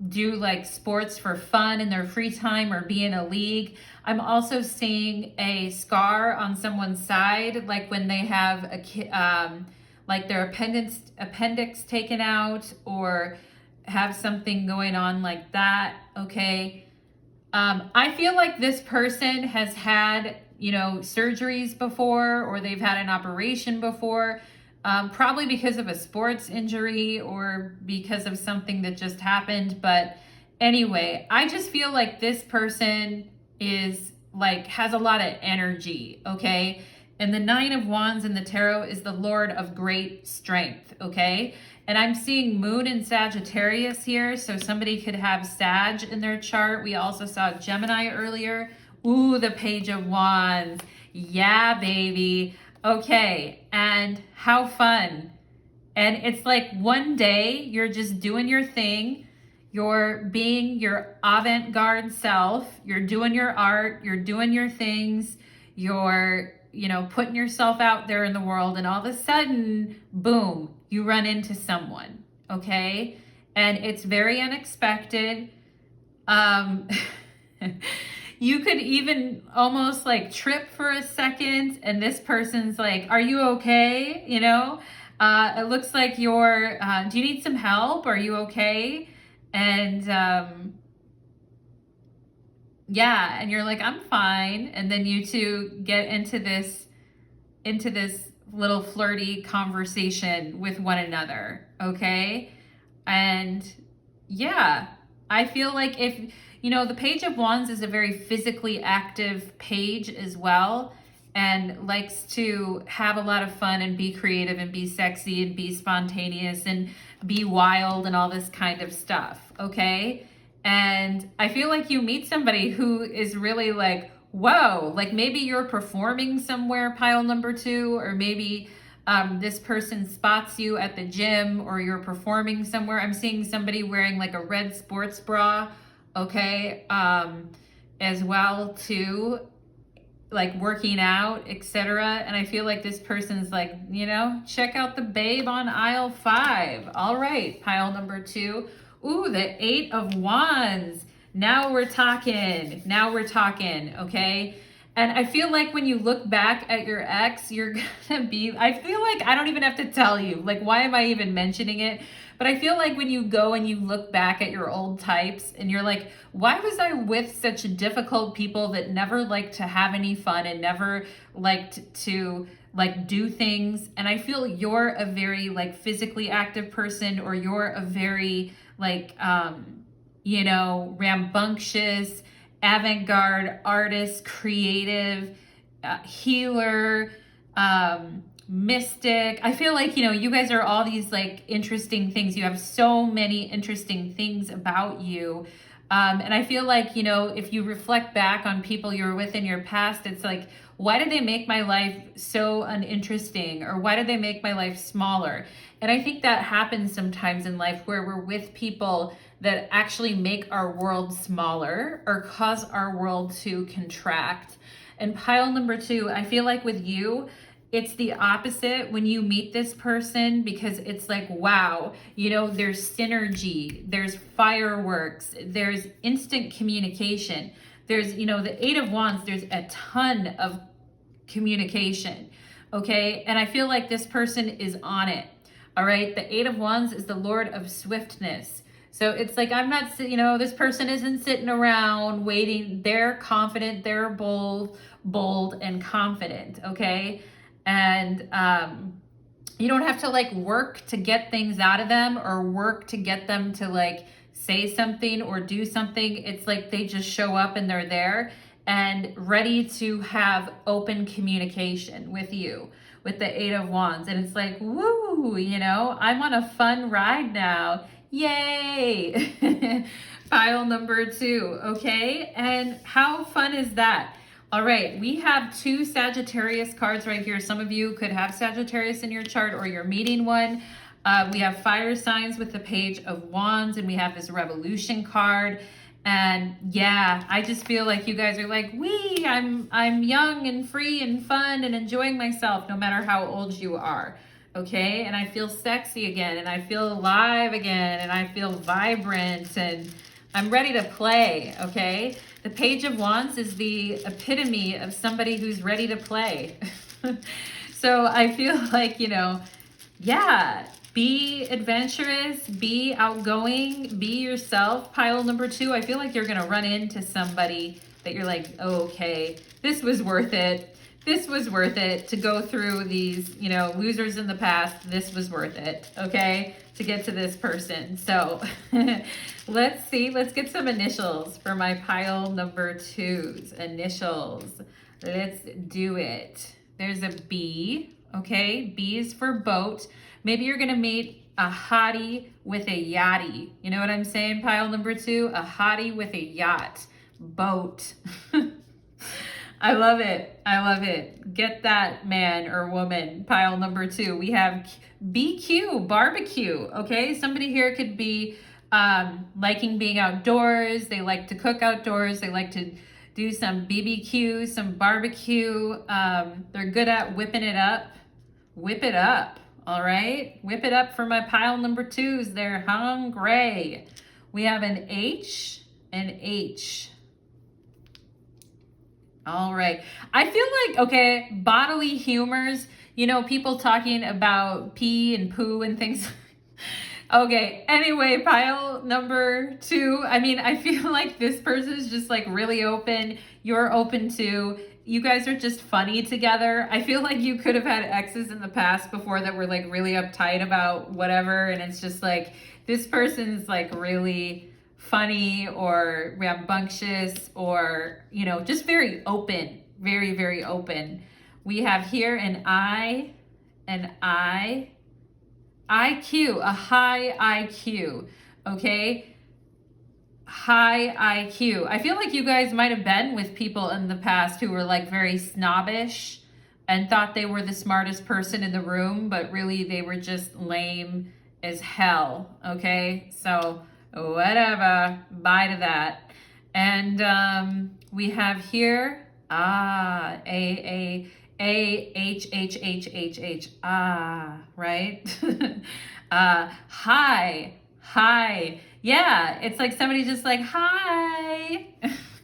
Speaker 1: do like sports for fun in their free time or be in a league. I'm also seeing a scar on someone's side, like when they have a like their appendix taken out or have something going on like that, okay? I feel like this person has had, you know, surgeries before, or they've had an operation before, probably because of a sports injury or because of something that just happened. But anyway, I just feel like this person is like, has a lot of energy, okay? And the 9 of Wands in the tarot is the Lord of great strength, okay? And I'm seeing Moon in Sagittarius here, so somebody could have Sag in their chart. We also saw Gemini earlier. Ooh, the Page of Wands. Yeah, baby. Okay, and how fun. And it's like one day you're just doing your thing. You're being your avant-garde self. You're doing your art. You're doing your things. You're, you know, putting yourself out there in the world. And all of a sudden, boom, you run into someone, okay? And it's very unexpected. You could even almost like trip for a second and this person's like, are you okay? You know, it looks like you're, do you need some help? Are you okay? And yeah, and you're like, I'm fine. And then you two get into this little flirty conversation with one another, okay? And yeah, I feel like if, you know, the Page of Wands is a very physically active page as well, and likes to have a lot of fun and be creative and be sexy and be spontaneous and be wild and all this kind of stuff, okay? And I feel like you meet somebody who is really like, whoa, like maybe you're performing somewhere, pile number 2, or maybe this person spots you at the gym or you're performing somewhere. I'm seeing somebody wearing like a red sports bra, okay, as well too, like working out, etc. And I feel like this person's like, you know, check out the babe on aisle 5. All right, pile number 2. Ooh, the 8 of Wands. Now we're talking. Now we're talking, okay? And I feel like when you look back at your ex, you're gonna be, I feel like I don't even have to tell you, like, why am I even mentioning it? But I feel like when you go and you look back at your old types and you're like, why was I with such difficult people that never liked to have any fun and never liked to like do things? And I feel you're a very like physically active person, or you're a very like, you know, rambunctious, avant-garde artist, creative, healer, mystic. I feel like, you know, you guys are all these like interesting things. You have so many interesting things about you. And I feel like, you know, if you reflect back on people you were with in your past, it's like, why did they make my life so uninteresting? Or why did they make my life smaller? And I think that happens sometimes in life where we're with people that actually make our world smaller or cause our world to contract. And pile number 2, I feel like with you, it's the opposite when you meet this person, because it's like, wow, you know, there's synergy, there's fireworks, there's instant communication. There's, you know, the 8 of Wands, there's a ton of communication, okay? And I feel like this person is on it, all right? The 8 of Wands is the Lord of swiftness. So it's like, I'm not, you know, this person isn't sitting around waiting. They're confident, they're bold and confident, okay? And you don't have to like work to get things out of them or work to get them to like say something or do something. It's like they just show up and they're there and ready to have open communication with you, with the 8 of Wands. And it's like, woo, you know, I'm on a fun ride now. Yay! Pile number 2, okay? And how fun is that? All right, we have 2 Sagittarius cards right here. Some of you could have Sagittarius in your chart or you're meeting one. We have fire signs with the Page of Wands, and we have this Revolution card. And yeah, I just feel like you guys are like, I'm young and free and fun and enjoying myself no matter how old you are. Okay, and I feel sexy again, and I feel alive again, and I feel vibrant, and I'm ready to play, okay? The Page of Wands is the epitome of somebody who's ready to play. So I feel like, you know, yeah, be adventurous, be outgoing, be yourself. Pile number 2, I feel like you're going to run into somebody that you're like, oh, okay, this was worth it. This was worth it to go through these, you know, losers in the past. This was worth it, okay, to get to this person. So let's see. Let's get some initials for my pile number 2's. Initials. Let's do it. There's a B, okay? B is for boat. Maybe you're going to meet a hottie with a yachty. You know what I'm saying? Pile number 2, a hottie with a yacht. Boat. I love it. I love it. Get that man or woman. Pile number 2. We have BQ, barbecue. Okay, somebody here could be liking being outdoors. They like to cook outdoors. They like to do some BBQ, some barbecue. They're good at whipping it up. Whip it up. All right, whip it up for my pile number 2s. They're hungry. We have an H, an H. All right. I feel like, okay, bodily humors, you know, people talking about pee and poo and things. Okay, anyway, pile number 2. I mean, I feel like this person is just like really open. You're open too. You guys are just funny together. I feel like you could have had exes in the past before that were like really uptight about whatever. And it's just like, this person's like really funny or rambunctious or, you know, just very open, very, very open. We have here an I, IQ, a high IQ, okay? High IQ. I feel like you guys might have been with people in the past who were like very snobbish and thought they were the smartest person in the room, but really they were just lame as hell, okay? So whatever, bye to that. And we have here, H, right? Hi. Yeah, it's like somebody just like, hi.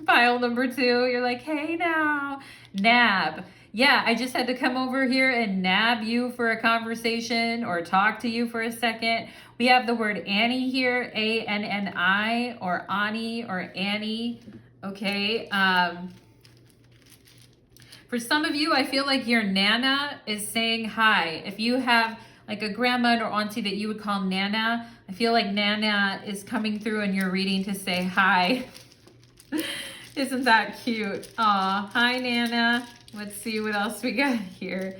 Speaker 1: Pile number 2, you're like, hey now. Nab. Yeah, I just had to come over here and nab you for a conversation or talk to you for a second. We have the word Annie here, ANNI, or Ani or Annie. Okay. For some of you, I feel like your Nana is saying hi. If you have like a grandma or auntie that you would call Nana, I feel like Nana is coming through in your reading to say hi. Isn't that cute? Aw, hi Nana. Let's see what else we got here.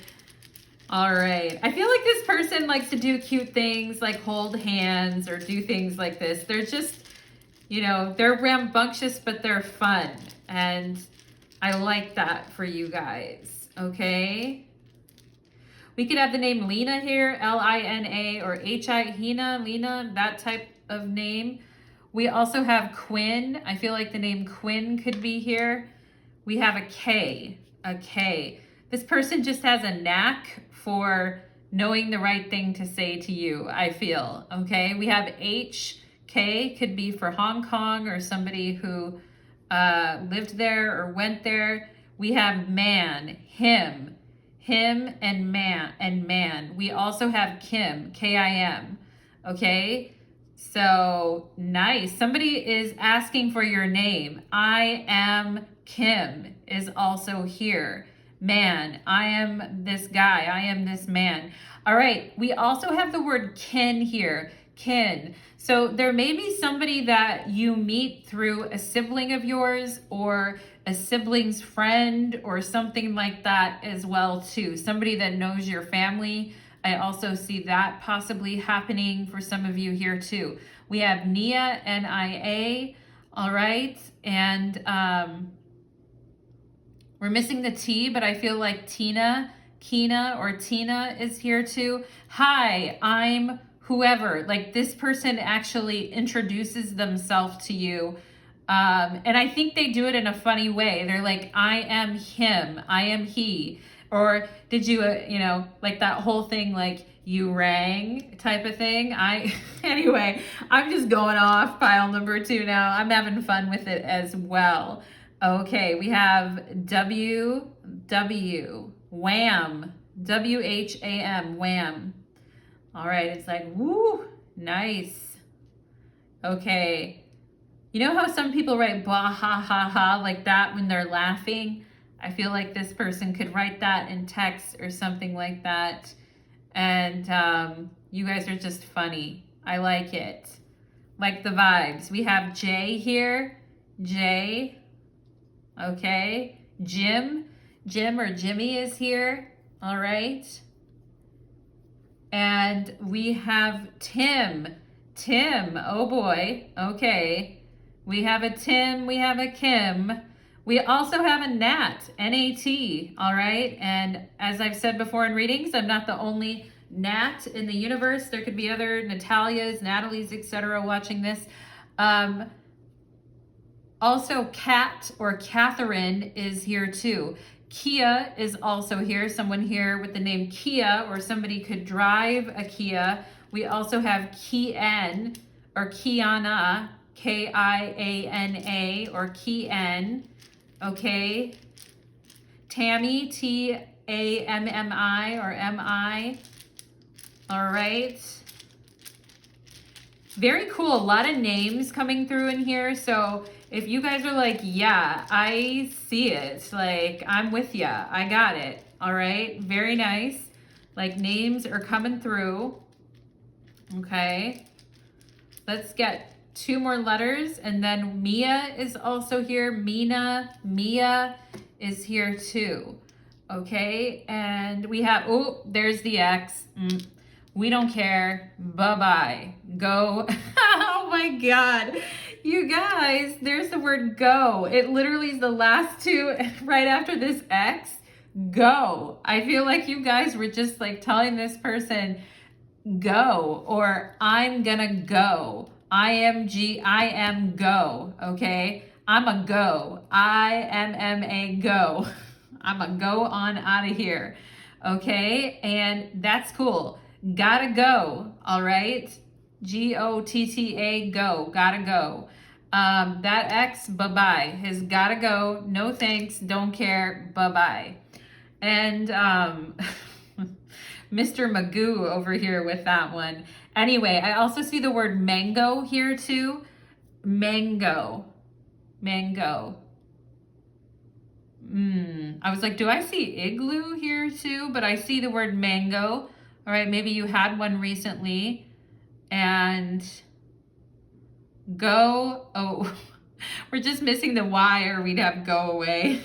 Speaker 1: All right. I feel like this person likes to do cute things like hold hands or do things like this. They're just, you know, they're rambunctious, but they're fun. And I like that for you guys. Okay. We could have the name Lena here, Lina, or Hi, Lena, that type of name. We also have Quinn. I feel like the name Quinn could be here. We have a K, a K. This person just has a knack for knowing the right thing to say to you, I feel, okay? We have H, K could be for Hong Kong or somebody who lived there or went there. We have man, him and man. We also have Kim, K-I-M, okay? So nice. Somebody is asking for your name. I am Kim is also here. Man, I am this guy. I am this man. All right. We also have the word kin here. Kin. So there may be somebody that you meet through a sibling of yours or a sibling's friend or something like that as well too. Somebody that knows your family. I also see that possibly happening for some of you here too. We have Nia, N-I-A, all right, and we're missing the T, but I feel like Tina, Kina, or Tina is here too. Hi, I'm whoever. Like this person actually introduces themselves to you. And I think they do it in a funny way. They're like, I am him, I am he. Or did you, like that whole thing, like you rang type of thing. Anyway, I'm just going off pile number 2 now. I'm having fun with it as well. Okay, we have W, wham, W-H-A-M, wham. All right, it's like, woo, nice. Okay. You know how some people write bah, ha, ha, ha, like that when they're laughing? I feel like this person could write that in text or something like that. And you guys are just funny. I like it. Like the vibes. We have J here. J. Okay. Jim or Jimmy is here. All right. And we have Tim. Oh boy. Okay. We have a Tim. We have a Kim. We also have a Nat, N-A-T, all right? And as I've said before in readings, I'm not the only Nat in the universe. There could be other Natalias, Natalies, etc. watching this. Also, Kat or Catherine is here too. Kia is also here. Someone here with the name Kia, or somebody could drive a Kia. We also have Kian or Kiana, K-I-A-N-A, or Kian. Okay. Tammy, T-A-M-M-I or M-I. All right. Very cool. A lot of names coming through in here. So if you guys are like, yeah, I see it. Like, I'm with ya. I got it. All right. Very nice. Like, names are coming through. Okay. Let's get 2 more letters, and then Mia is also here. Mia is here too. Okay, and we have, oh, there's the X. We don't care. Bye-bye. Go. Oh my God. You guys, there's the word go. It literally is the last 2 right after this X. Go. I feel like you guys were just like telling this person, go, or I'm gonna go. I am go, okay? I'm a go. I-M-M-A go. I'm a go on out of here, okay? And that's cool. Gotta go, all right? G-O-T-T-A, go, gotta go. That X, bye-bye, has gotta go. No thanks, don't care, bye-bye. And Mr. Magoo over here with that one. Anyway, I also see the word mango here too. Mango. I was like, do I see igloo here too? But I see the word mango. All right, maybe you had one recently. And go, oh, we're just missing the Y, or we'd have go away.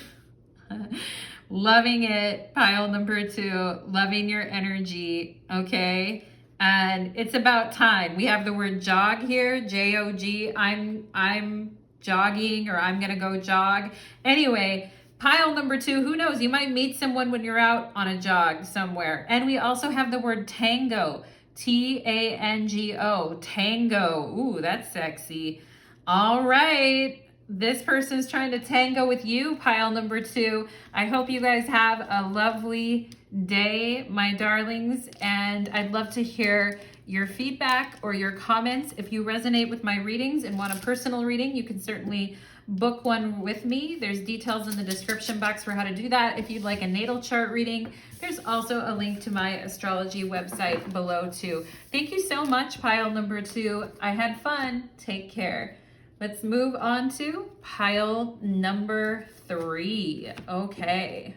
Speaker 1: Loving it, pile number 2, loving your energy, okay? And it's about time. We have the word jog here, J-O-G. I'm jogging, or I'm gonna go jog. Anyway, pile number 2, who knows? You might meet someone when you're out on a jog somewhere. And we also have the word tango, T-A-N-G-O, tango. Ooh, that's sexy. All right. This person's trying to tango with you, pile number 2. I hope you guys have a lovely day, my darlings, and I'd love to hear your feedback or your comments. If you resonate with my readings and want a personal reading, you can certainly book one with me. There's details in the description box for how to do that. If you'd like a natal chart reading, there's also a link to my astrology website below too. Thank you so much, pile number 2. I had fun. Take care. Let's move on to pile number 3. Okay.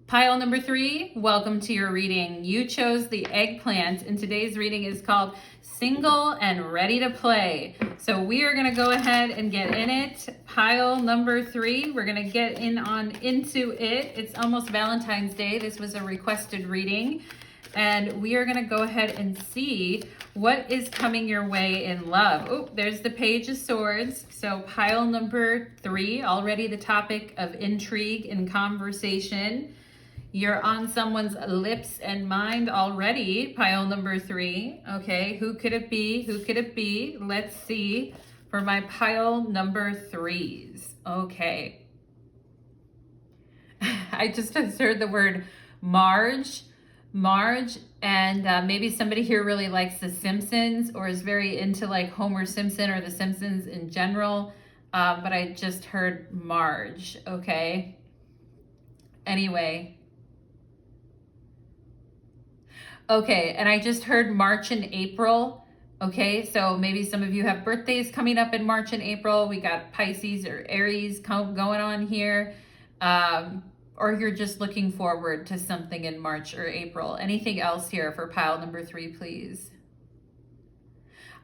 Speaker 1: Pile number 3, welcome to your reading. You chose the eggplant, and today's reading is called Single and Ready to Play. So we are going to go ahead and get in it. Pile number 3, we're going to get into it. It's almost Valentine's Day. This was a requested reading, and we are going to go ahead and see what is coming your way in love. Oh, there's the Page of Swords. So pile number 3, already the topic of intrigue and conversation. You're on someone's lips and mind already, pile number 3. Okay, who could it be? Who could it be? Let's see for my pile number 3s. Okay. I just heard the word Marge, and maybe somebody here really likes The Simpsons or is very into like Homer Simpson or The Simpsons in general, but I just heard Marge, okay? Anyway. Okay, and I just heard March and April. Okay, so maybe some of you have birthdays coming up in March and April. We got Pisces or Aries going on here. Or you're just looking forward to something in March or April. Anything else here for pile number 3, please?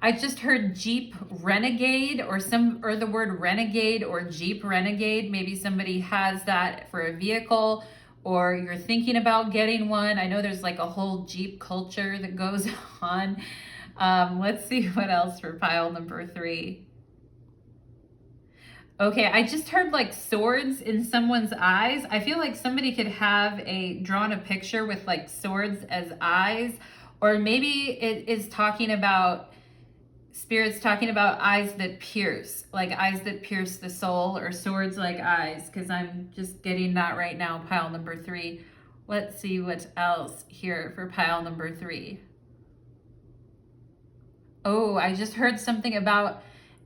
Speaker 1: I just heard Jeep Renegade or the word renegade or Jeep Renegade. Maybe somebody has that for a vehicle, or you're thinking about getting one. I know there's like a whole Jeep culture that goes on. Let's see what else for pile number 3. Okay, I just heard like swords in someone's eyes. I feel like somebody could have drawn a picture with like swords as eyes, or maybe it is talking about Spirit's talking about eyes that pierce, like eyes that pierce the soul, or swords like eyes, because I'm just getting that right now, pile number 3. Let's see what else here for pile number 3. Oh, I just heard something about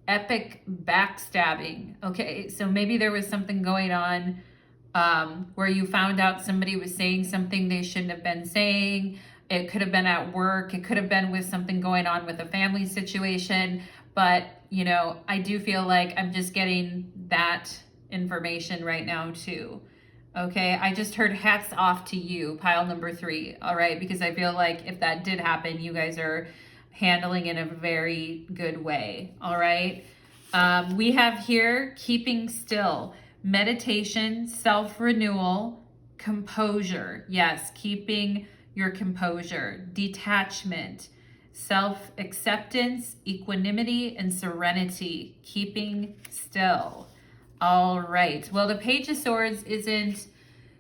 Speaker 1: epic backstabbing. Okay, so maybe there was something going on where you found out somebody was saying something they shouldn't have been saying. It could have been at work. It could have been with something going on with a family situation. But, you know, I do feel like I'm just getting that information right now too. Okay, I just heard hats off to you, pile number 3. All right, because I feel like if that did happen, you guys are handling in a very good way. All right. We have here keeping still, meditation, self-renewal, composure. Yes, keeping your composure, detachment, self-acceptance, equanimity, and serenity, keeping still. All right. Well, the Page of Swords isn't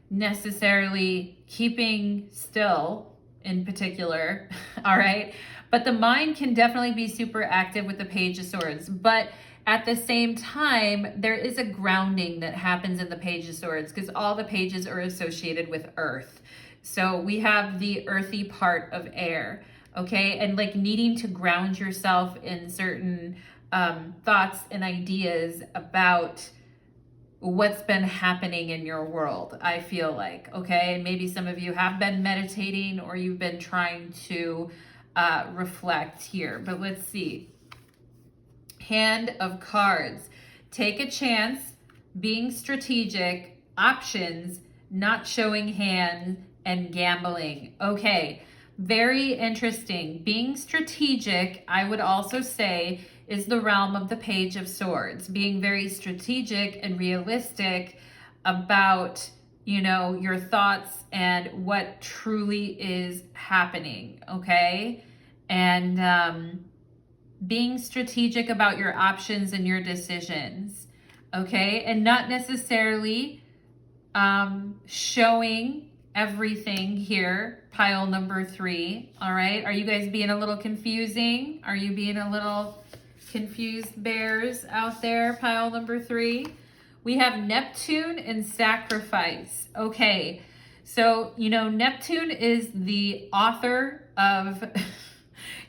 Speaker 1: necessarily keeping still in particular, all right? But the mind can definitely be super active with the Page of Swords. But at the same time, there is a grounding that happens in the Page of Swords because all the pages are associated with earth. So we have the earthy part of air, okay? And like needing to ground yourself in certain thoughts and ideas about what's been happening in your world, I feel like, okay? And maybe some of you have been meditating or you've been trying to reflect here. But let's see. Hand of Cards. Take a chance, being strategic, options, not showing hand, and gambling. Okay, very interesting. Being strategic, I would also say, is the realm of the Page of Swords. Being very strategic and realistic about, you know, your thoughts and what truly is happening, okay? And being strategic about your options and your decisions, okay? And not necessarily showing everything here, pile number 3. All right. Are you guys being a little confusing? Are you being a little confused bears out there, pile number 3? We have Neptune and sacrifice. Okay. So, you know, Neptune is the author of,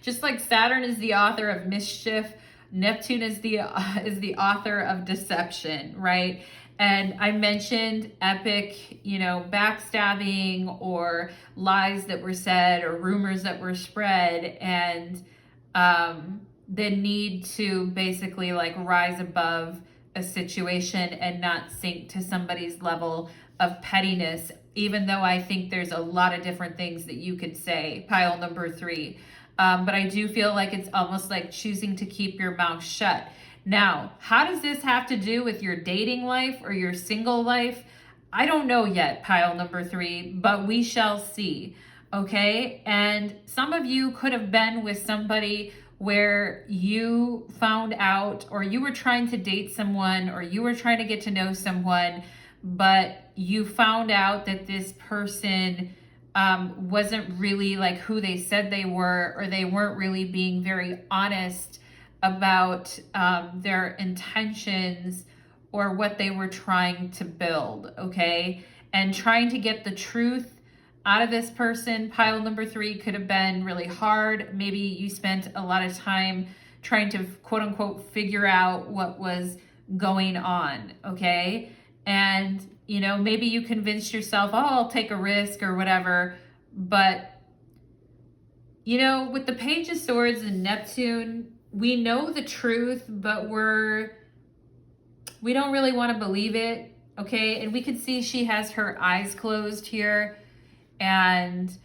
Speaker 1: just like Saturn is the author of mischief, Neptune is the author of deception, right? And I mentioned epic, you know, backstabbing or lies that were said or rumors that were spread, and the need to basically like rise above a situation and not sink to somebody's level of pettiness, even though I think there's a lot of different things that you could say, pile number 3. But I do feel like it's almost like choosing to keep your mouth shut. Now, how does this have to do with your dating life or your single life? I don't know yet, pile number 3, but we shall see, okay? And some of you could have been with somebody where you found out, or you were trying to date someone, or you were trying to get to know someone, but you found out that this person wasn't really like who they said they were, or they weren't really being very honest about their intentions or what they were trying to build, okay? And trying to get the truth out of this person, pile number 3, could have been really hard. Maybe you spent a lot of time trying to quote unquote figure out what was going on, okay? And, you know, maybe you convinced yourself, oh, I'll take a risk or whatever. But, you know, with the Page of Swords and Neptune, we know the truth, but we don't really want to believe it, okay? And we can see she has her eyes closed here. And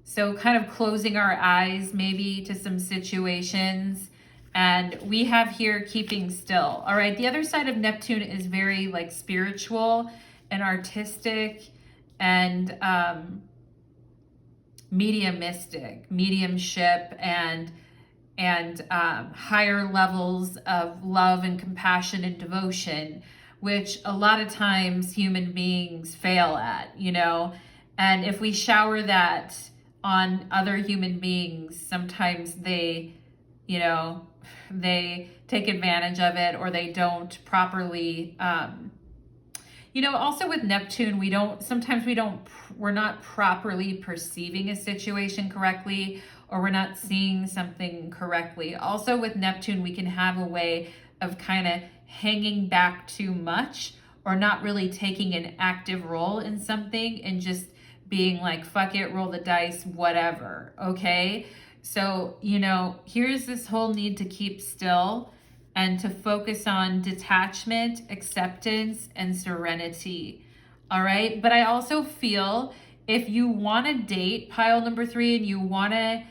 Speaker 1: so kind of closing our eyes maybe to some situations. And we have here keeping still. All right, the other side of Neptune is very like spiritual and artistic and mediumship and higher levels of love and compassion and devotion, which a lot of times human beings fail at, you know. And if we shower that on other human beings, sometimes they, you know, they take advantage of it, or they don't properly, you know, also with Neptune, we're not properly perceiving a situation correctly, or we're not seeing something correctly. Also with Neptune, we can have a way of kind of hanging back too much, or not really taking an active role in something and just being like, fuck it, roll the dice, whatever, okay? So, you know, here's this whole need to keep still and to focus on detachment, acceptance, and serenity, all right? But I also feel if you want to date, pile number 3, and you want to,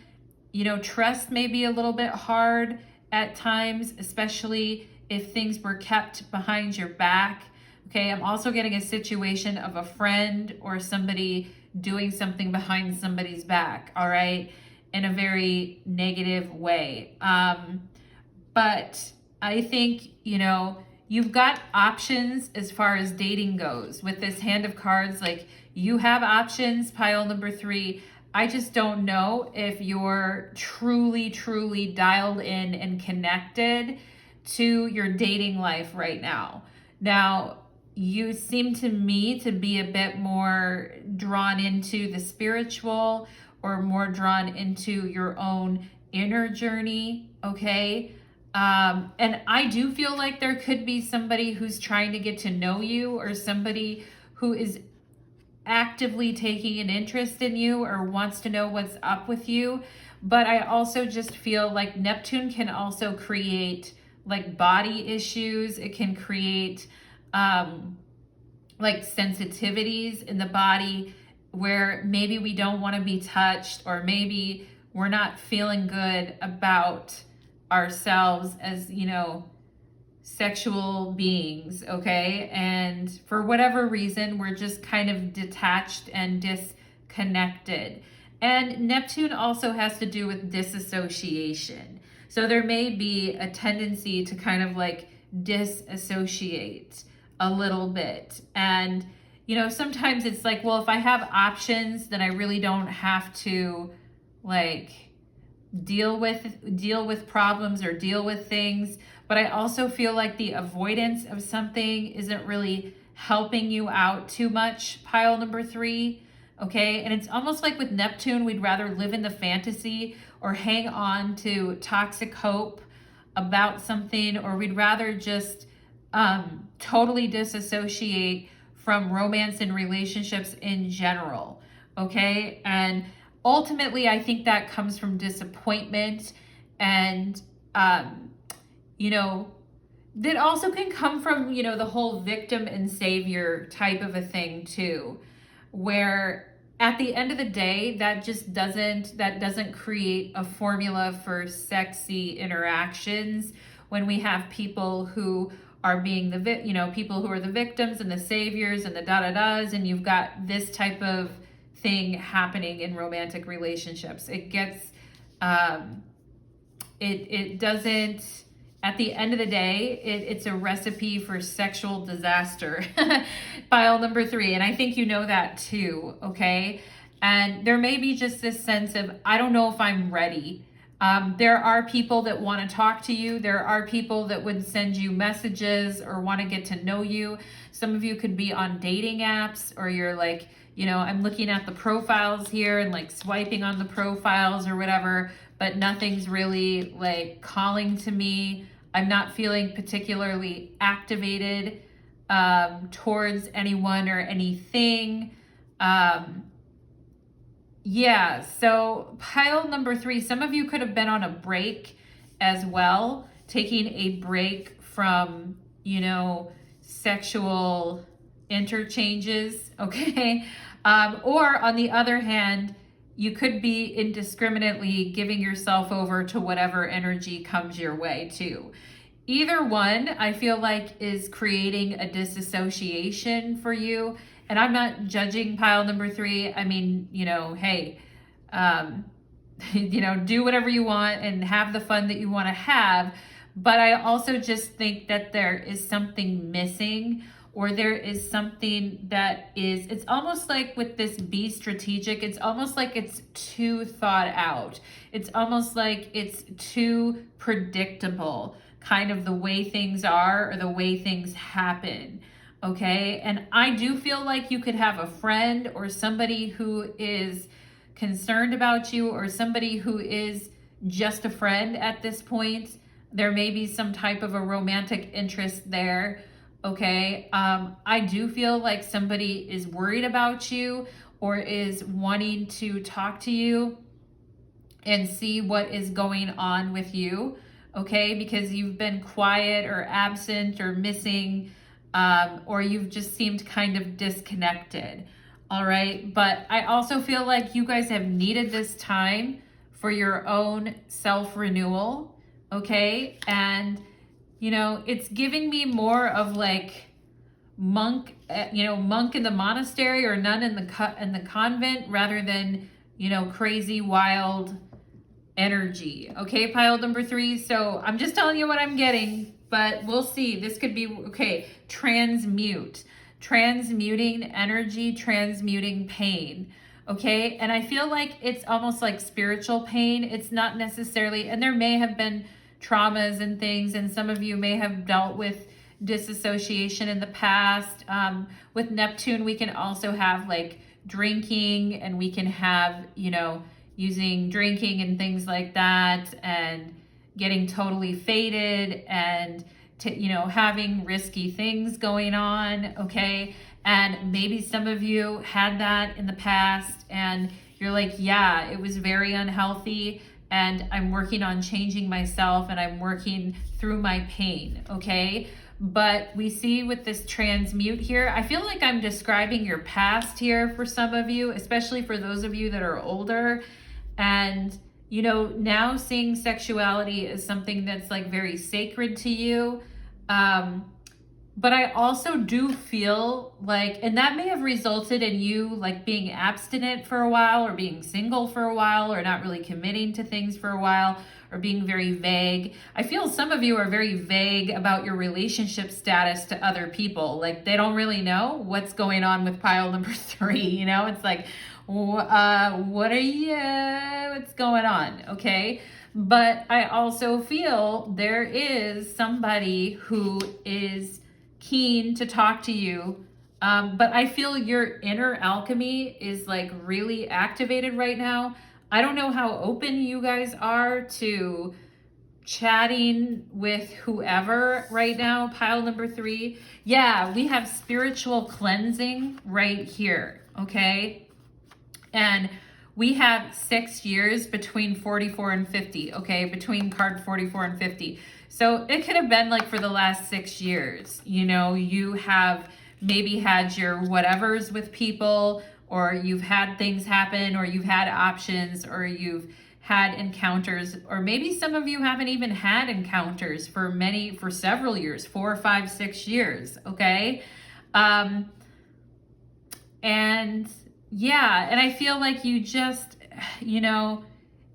Speaker 1: you know, trust maybe a little bit hard at times, especially if things were kept behind your back, okay? I'm also getting a situation of a friend or somebody doing something behind somebody's back, all right, in a very negative way. But I think, you know, you've got options as far as dating goes. With this hand of cards, like, you have options, pile number 3. I just don't know if you're truly, truly dialed in and connected to your dating life right now. Now, you seem to me to be a bit more drawn into the spiritual, or more drawn into your own inner journey, okay? And I do feel like there could be somebody who's trying to get to know you, or somebody who is actively taking an interest in you or wants to know what's up with you. But I also just feel like Neptune can also create like body issues. It can create like sensitivities in the body where maybe we don't want to be touched, or maybe we're not feeling good about ourselves as, you know, sexual beings, okay? And for whatever reason, we're just kind of detached and disconnected. And Neptune also has to do with disassociation. So there may be a tendency to kind of like disassociate a little bit. And, you know, sometimes it's like, well, if I have options, then I really don't have to like deal with problems or deal with things. But I also feel like the avoidance of something isn't really helping you out too much, pile number 3. Okay, and it's almost like with Neptune, we'd rather live in the fantasy or hang on to toxic hope about something, or we'd rather just totally disassociate from romance and relationships in general. Okay, and ultimately, I think that comes from disappointment, and you know, that also can come from, you know, the whole victim and savior type of a thing too, where at the end of the day, that doesn't create a formula for sexy interactions when we have people who are being people who are the victims and the saviors and the da-da-das, and you've got this type of thing happening in romantic relationships. It gets it doesn't, at the end of the day, it's a recipe for sexual disaster. File number 3. And I think you know that too, okay? And there may be just this sense of, I don't know if I'm ready. There are people that want to talk to you. There are people that would send you messages or want to get to know you. Some of you could be on dating apps, or you're like, you know, I'm looking at the profiles here and like swiping on the profiles or whatever, but nothing's really like calling to me. I'm not feeling particularly activated towards anyone or anything. Yeah, so pile number 3, some of you could have been on a break as well, taking a break from, you know, sexual interchanges, okay? Or on the other hand, you could be indiscriminately giving yourself over to whatever energy comes your way too. Either one, I feel like, is creating a disassociation for you. And I'm not judging pile number 3. I mean, you know, hey, you know, do whatever you want and have the fun that you want to have. But I also just think that there is something missing, or there is something that is, it's almost like with this be strategic, it's almost like it's too thought out. It's almost like it's too predictable, kind of the way things are or the way things happen. Okay, and I do feel like you could have a friend or somebody who is concerned about you, or somebody who is just a friend at this point. There may be some type of a romantic interest there. Okay, I do feel like somebody is worried about you or is wanting to talk to you and see what is going on with you. Okay, because you've been quiet or absent or missing. Or you've just seemed kind of disconnected. All right. But I also feel like you guys have needed this time for your own self-renewal. Okay. And, you know, it's giving me more of like monk in the monastery or nun in the convent, rather than, you know, crazy, wild energy. Okay. Pile number 3. So I'm just telling you what I'm getting. But we'll see. This could be, okay, transmuting energy, transmuting pain, okay? And I feel like it's almost like spiritual pain. It's not necessarily, and there may have been traumas and things, and some of you may have dealt with disassociation in the past. With Neptune, we can also have like drinking, and we can have, you know, using drinking and things like that, and getting totally faded, and you know, having risky things going on, okay? And maybe some of you had that in the past, and you're like, yeah, it was very unhealthy, and I'm working on changing myself, and I'm working through my pain, okay? But we see with this transmute here, I feel like I'm describing your past here for some of you, especially for those of you that are older. And you know, now seeing sexuality as something that's like very sacred to you. But I also do feel like, and that may have resulted in you like being abstinent for a while, or being single for a while, or not really committing to things for a while, or being very vague. I feel some of you are very vague about your relationship status to other people. Like they don't really know what's going on with pile number 3. You know, it's like, what are you, what's going on? Okay. But I also feel there is somebody who is keen to talk to you. But I feel your inner alchemy is like really activated right now. I don't know how open you guys are to chatting with whoever right now, pile number 3. Yeah, we have spiritual cleansing right here, okay? And we have 6 years between 44 and 50, okay? Between card 44 and 50. So it could have been like for the last 6 years, you know, you have maybe had your whatevers with people, or you've had things happen, or you've had options, or you've had encounters, or maybe some of you haven't even had encounters for several years, 4, 5, 6 years, okay? And yeah, and I feel like you just, you know,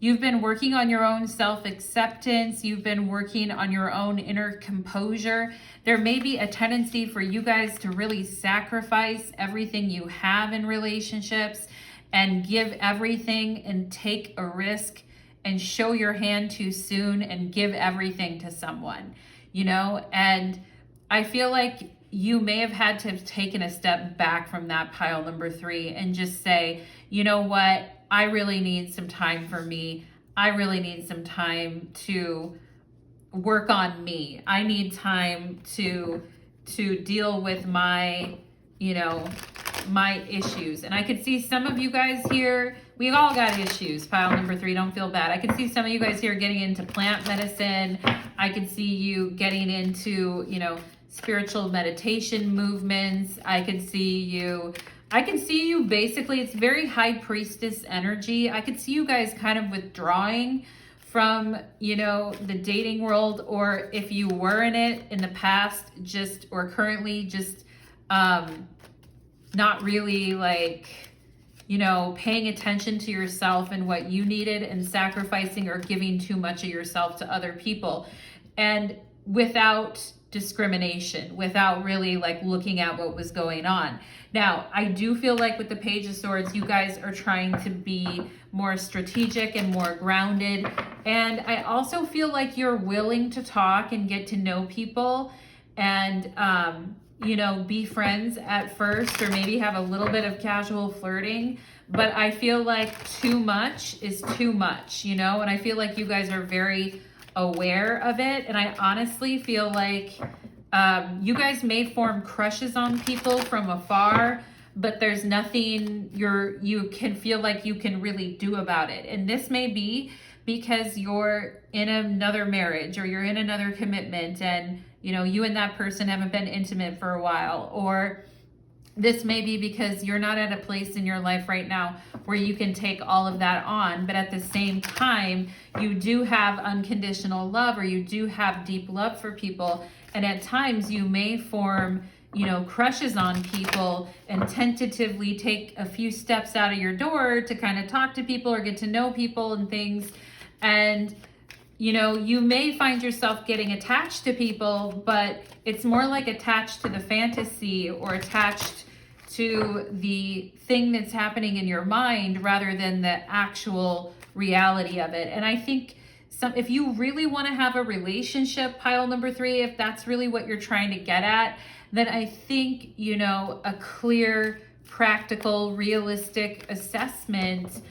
Speaker 1: you've been working on your own self-acceptance. You've been working on your own inner composure. There may be a tendency for you guys to really sacrifice everything you have in relationships and give everything and take a risk and show your hand too soon and give everything to someone, you know? And I feel like you may have had to have taken a step back from that pile number 3 and just say, you know what? I really need some time for me. I really need some time to work on me. I need time to deal with my, you know, my issues. And I could see some of you guys here, we all got issues, pile number 3, don't feel bad. I could see some of you guys here getting into plant medicine. I could see you getting into, you know, spiritual meditation movements. I can see you basically, it's very high priestess energy. I could see you guys kind of withdrawing from, you know, the dating world, or if you were in it in the past, just, or currently just not really like, you know, paying attention to yourself and what you needed, and sacrificing or giving too much of yourself to other people. And without discrimination, without really like looking at what was going on. Now, I do feel like with the Page of Swords, you guys are trying to be more strategic and more grounded. And I also feel like you're willing to talk and get to know people and, you know, be friends at first, or maybe have a little bit of casual flirting. But I feel like too much is too much, you know, and I feel like you guys are very aware of it. And I honestly feel like you guys may form crushes on people from afar, but there's nothing you can feel like you can really do about it. And this may be because you're in another marriage, or you're in another commitment, and you know, you and that person haven't been intimate for a while. Or this may be because you're not at a place in your life right now where you can take all of that on, but at the same time, you do have unconditional love, or you do have deep love for people. And at times you may form, you know, crushes on people and tentatively take a few steps out of your door to kind of talk to people or get to know people and things. And you know, you may find yourself getting attached to people, but it's more like attached to the fantasy, or attached to the thing that's happening in your mind, rather than the actual reality of it. And I think if you really want to have a relationship, pile number 3, if that's really what you're trying to get at, then I think, you know, a clear, practical, realistic assessment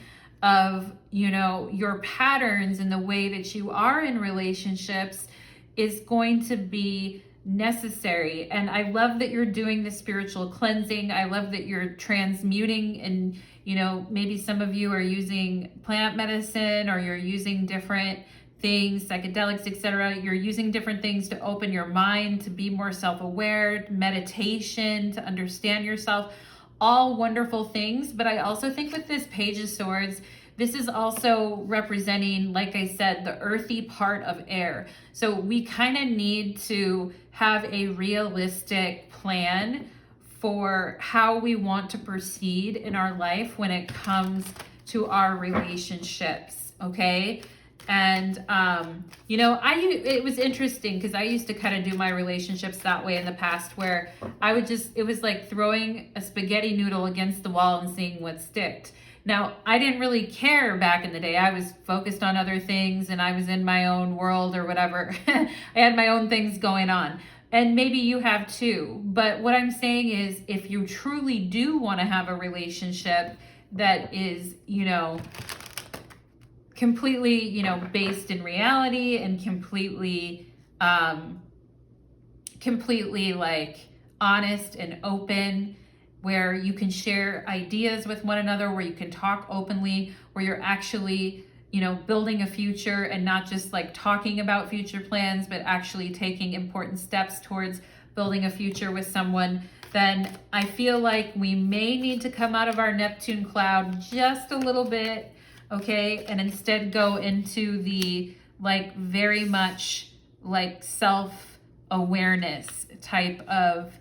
Speaker 1: of, you know, your patterns and the way that you are in relationships is going to be necessary. And I love that you're doing the spiritual cleansing. I love that you're transmuting, and, you know, maybe some of you are using plant medicine, or you're using different things, psychedelics, etc. You're using different things to open your mind, to be more self-aware, meditation, to understand yourself. All wonderful things. But I also think with this Page of Swords, This is also representing, like I said, the earthy part of air. So we kind of need to have a realistic plan for how we want to proceed in our life when it comes to our relationships, okay? And it was interesting because I used to kind of do my relationships that way in the past, where it was like throwing a spaghetti noodle against the wall and seeing what sticked. Now, I didn't really care back in the day. I was focused on other things and I was in my own world or whatever. I had my own things going on. And maybe you have too. But what I'm saying is, if you truly do want to have a relationship that is, completely, based in reality and completely like honest and open, where you can share ideas with one another, where you can talk openly, where you're actually, building a future and not just like talking about future plans, but actually taking important steps towards building a future with someone, then I feel like we may need to come out of our Neptune cloud just a little bit, okay? And instead go into the like very much like self-awareness type of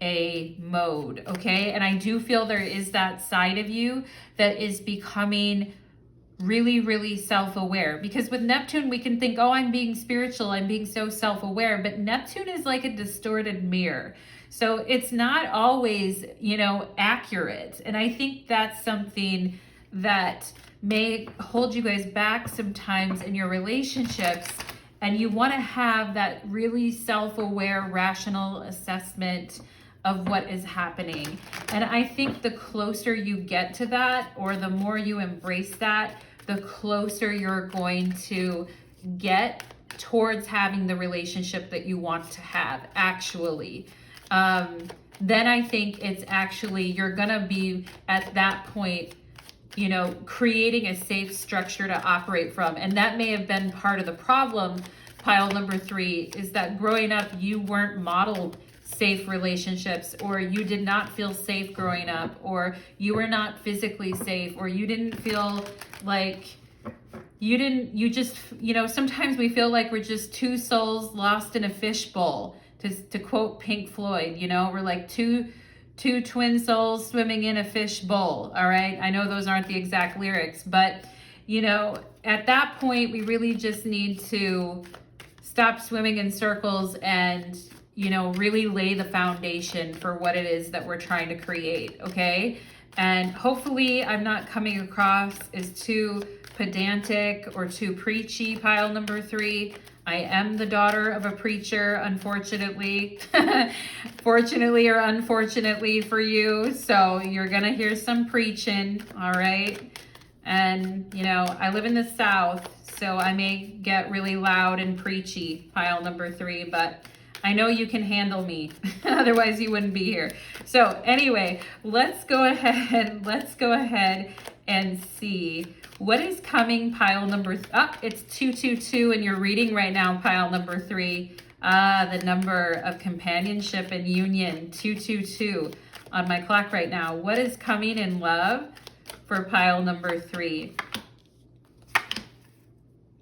Speaker 1: a mode, okay? And I do feel there is that side of you that is becoming really, really self-aware, because with Neptune, we can think, oh, I'm being spiritual, I'm being so self-aware, but Neptune is like a distorted mirror. So it's not always, accurate. And I think that's something that may hold you guys back sometimes in your relationships. And you want to have that really self-aware, rational assessment of what is happening. And I think the closer you get to that, or the more you embrace that, the closer you're going to get towards having the relationship that you want to have, actually. Then I think it's actually, you're gonna be at that point, creating a safe structure to operate from. And that may have been part of the problem, pile number 3, is that growing up, you weren't modeled safe relationships, or you did not feel safe growing up, or you were not physically safe, or you didn't feel like sometimes we feel like we're just two souls lost in a fishbowl, to quote Pink Floyd. We're like two twin souls swimming in a fishbowl. All right, I know those aren't the exact lyrics, but at that point we really just need to stop swimming in circles and really lay the foundation for what it is that we're trying to create, okay? And hopefully I'm not coming across as too pedantic or too preachy, pile number 3. I am the daughter of a preacher, unfortunately. Fortunately or unfortunately for you. So you're gonna hear some preaching, all right? And, I live in the South, so I may get really loud and preachy, pile number 3, but I know you can handle me. Otherwise you wouldn't be here. So anyway, let's go ahead and see what is coming, pile number, it's 222 and you're reading right now, pile number 3. The number of companionship and union, 222 on my clock right now. What is coming in love for pile number 3?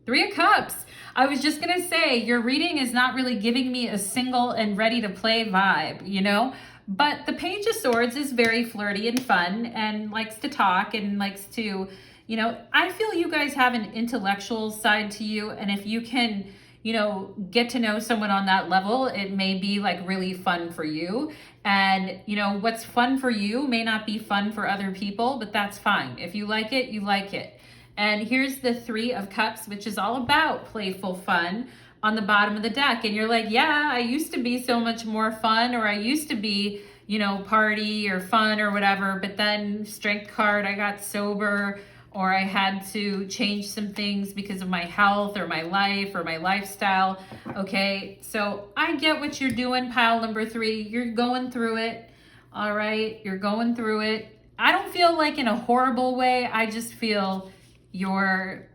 Speaker 1: 3 of Cups. I was just going to say, your reading is not really giving me a single and ready to play vibe, but the Page of Swords is very flirty and fun and likes to talk and likes to, I feel you guys have an intellectual side to you. And if you can, get to know someone on that level, it may be like really fun for you. And, what's fun for you may not be fun for other people, but that's fine. If you like it, you like it. And here's the 3 of Cups, which is all about playful fun on the bottom of the deck. And you're like, yeah, I used to be so much more fun, or I used to be, party or fun or whatever. But then Strength card, I got sober, or I had to change some things because of my health or my life or my lifestyle. Okay, so I get what you're doing, pile number 3. You're going through it. All right, you're going through it. I don't feel like in a horrible way. I just feel you're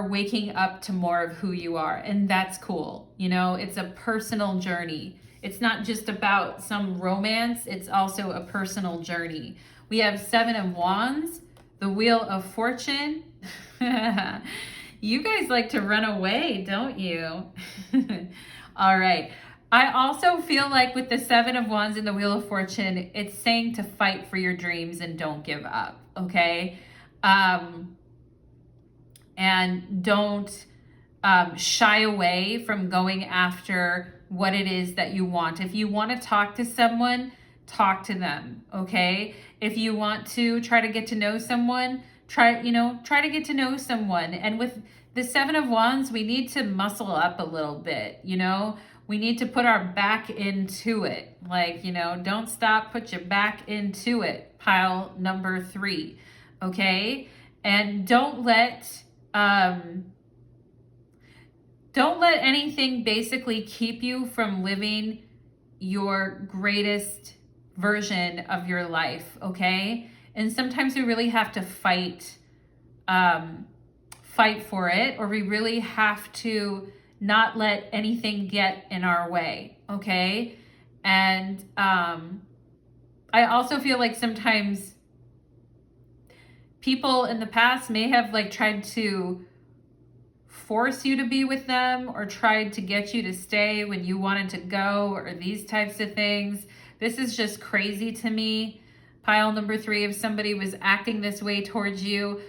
Speaker 1: waking up to more of who you are, and that's cool. It's a personal journey. It's not just about some romance, it's also a personal journey. We have 7 of Wands, the Wheel of Fortune. You guys like to run away, don't you? All right. I also feel like with the Seven of Wands and the Wheel of Fortune, it's saying to fight for your dreams and don't give up, okay? And don't shy away from going after what it is that you want. If you want to talk to someone, talk to them, okay? If you want to try to get to know someone, try to get to know someone. And with the Seven of Wands, we need to muscle up a little bit, we need to put our back into it. Like, don't stop, put your back into it. Pile number 3, okay? And don't let anything basically keep you from living your greatest version of your life, okay? And sometimes we really have to fight for it, or we really have to not let anything get in our way, okay? And I also feel like sometimes people in the past may have like tried to force you to be with them or tried to get you to stay when you wanted to go, or these types of things. This is just crazy to me. Pile number 3, if somebody was acting this way towards you.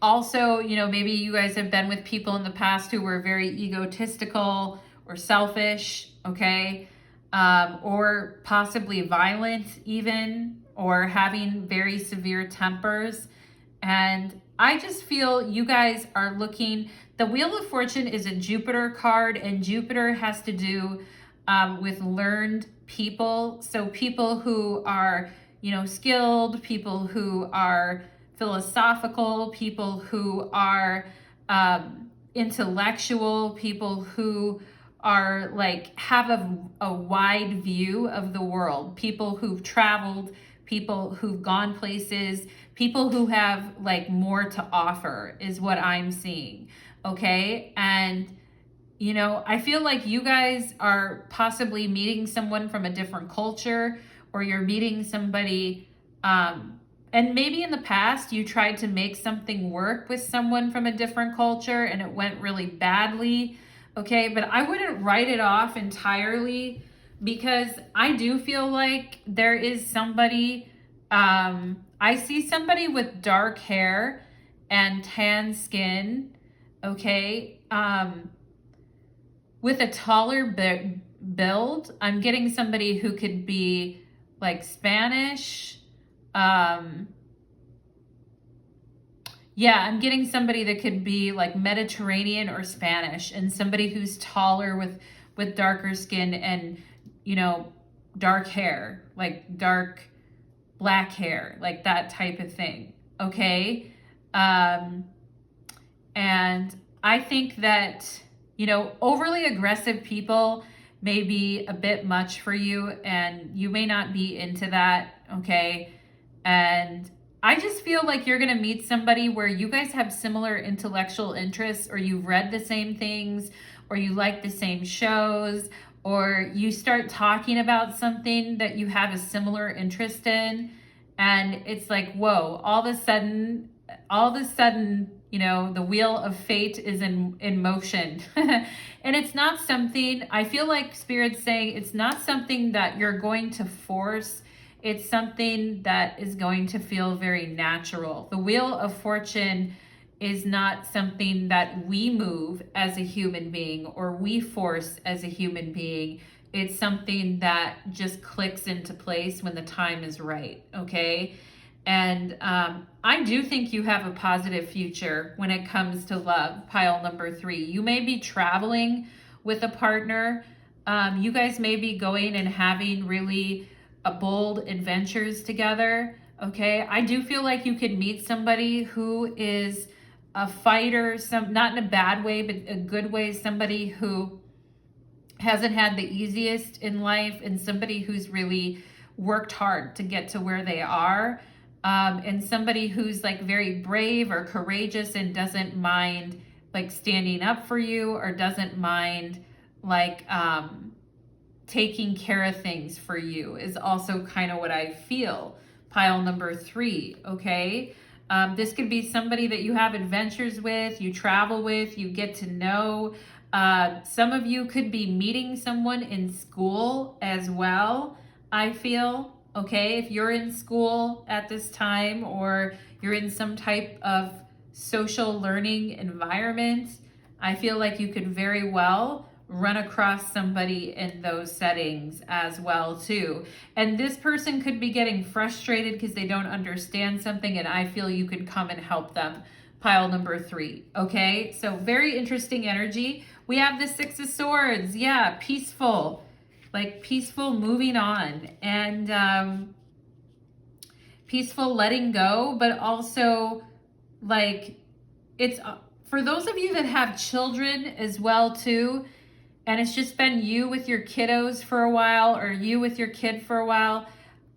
Speaker 1: Also, maybe you guys have been with people in the past who were very egotistical or selfish, okay? Or possibly violent even, or having very severe tempers. And I just feel you guys are looking, the Wheel of Fortune is a Jupiter card, and Jupiter has to do with learned people. So people who are, skilled, people who are philosophical, people who are intellectual, people who are like have a wide view of the world, people who've traveled, people who've gone places, people who have like more to offer is what I'm seeing, okay? And I feel like you guys are possibly meeting someone from a different culture, or you're meeting somebody and maybe in the past you tried to make something work with someone from a different culture and it went really badly, okay? But I wouldn't write it off entirely, because I do feel like there is somebody, I see somebody with dark hair and tan skin, okay? With a taller build. I'm getting somebody who could be like Spanish, yeah, I'm getting somebody that could be like Mediterranean or Spanish, and somebody who's taller with darker skin and, dark hair, like dark black hair, like that type of thing, okay? And I think that, overly aggressive people may be a bit much for you, and you may not be into that, okay? And I just feel like you're going to meet somebody where you guys have similar intellectual interests, or you've read the same things, or you like the same shows, or you start talking about something that you have a similar interest in. And it's like, whoa, all of a sudden, the wheel of fate is in motion. And it's not something, I feel like Spirit's saying, it's not something that you're going to force. It's something that is going to feel very natural. The Wheel of Fortune is not something that we move as a human being or we force as a human being. It's something that just clicks into place when the time is right, okay? And I do think you have a positive future when it comes to love, pile number 3. You may be traveling with a partner. You guys may be going and having really bold adventures together, okay? I do feel like you could meet somebody who is a fighter, not in a bad way, but a good way, somebody who hasn't had the easiest in life, and somebody who's really worked hard to get to where they are, and somebody who's like very brave or courageous and doesn't mind like standing up for you, or doesn't mind like taking care of things for you, is also kind of what I feel. pile number 3, okay? This could be somebody that you have adventures with, you travel with, you get to know. Some of you could be meeting someone in school as well, I feel, okay? If you're in school at this time, or you're in some type of social learning environment, I feel like you could very well run across somebody in those settings as well too. And this person could be getting frustrated because they don't understand something, and I feel you could come and help them. Pile number 3, okay? So very interesting energy. We have the 6 of Swords. Yeah, peaceful, like peaceful moving on, and peaceful letting go, but also like it's for those of you that have children as well too, and it's just been you with your kiddos for a while, or you with your kid for a while,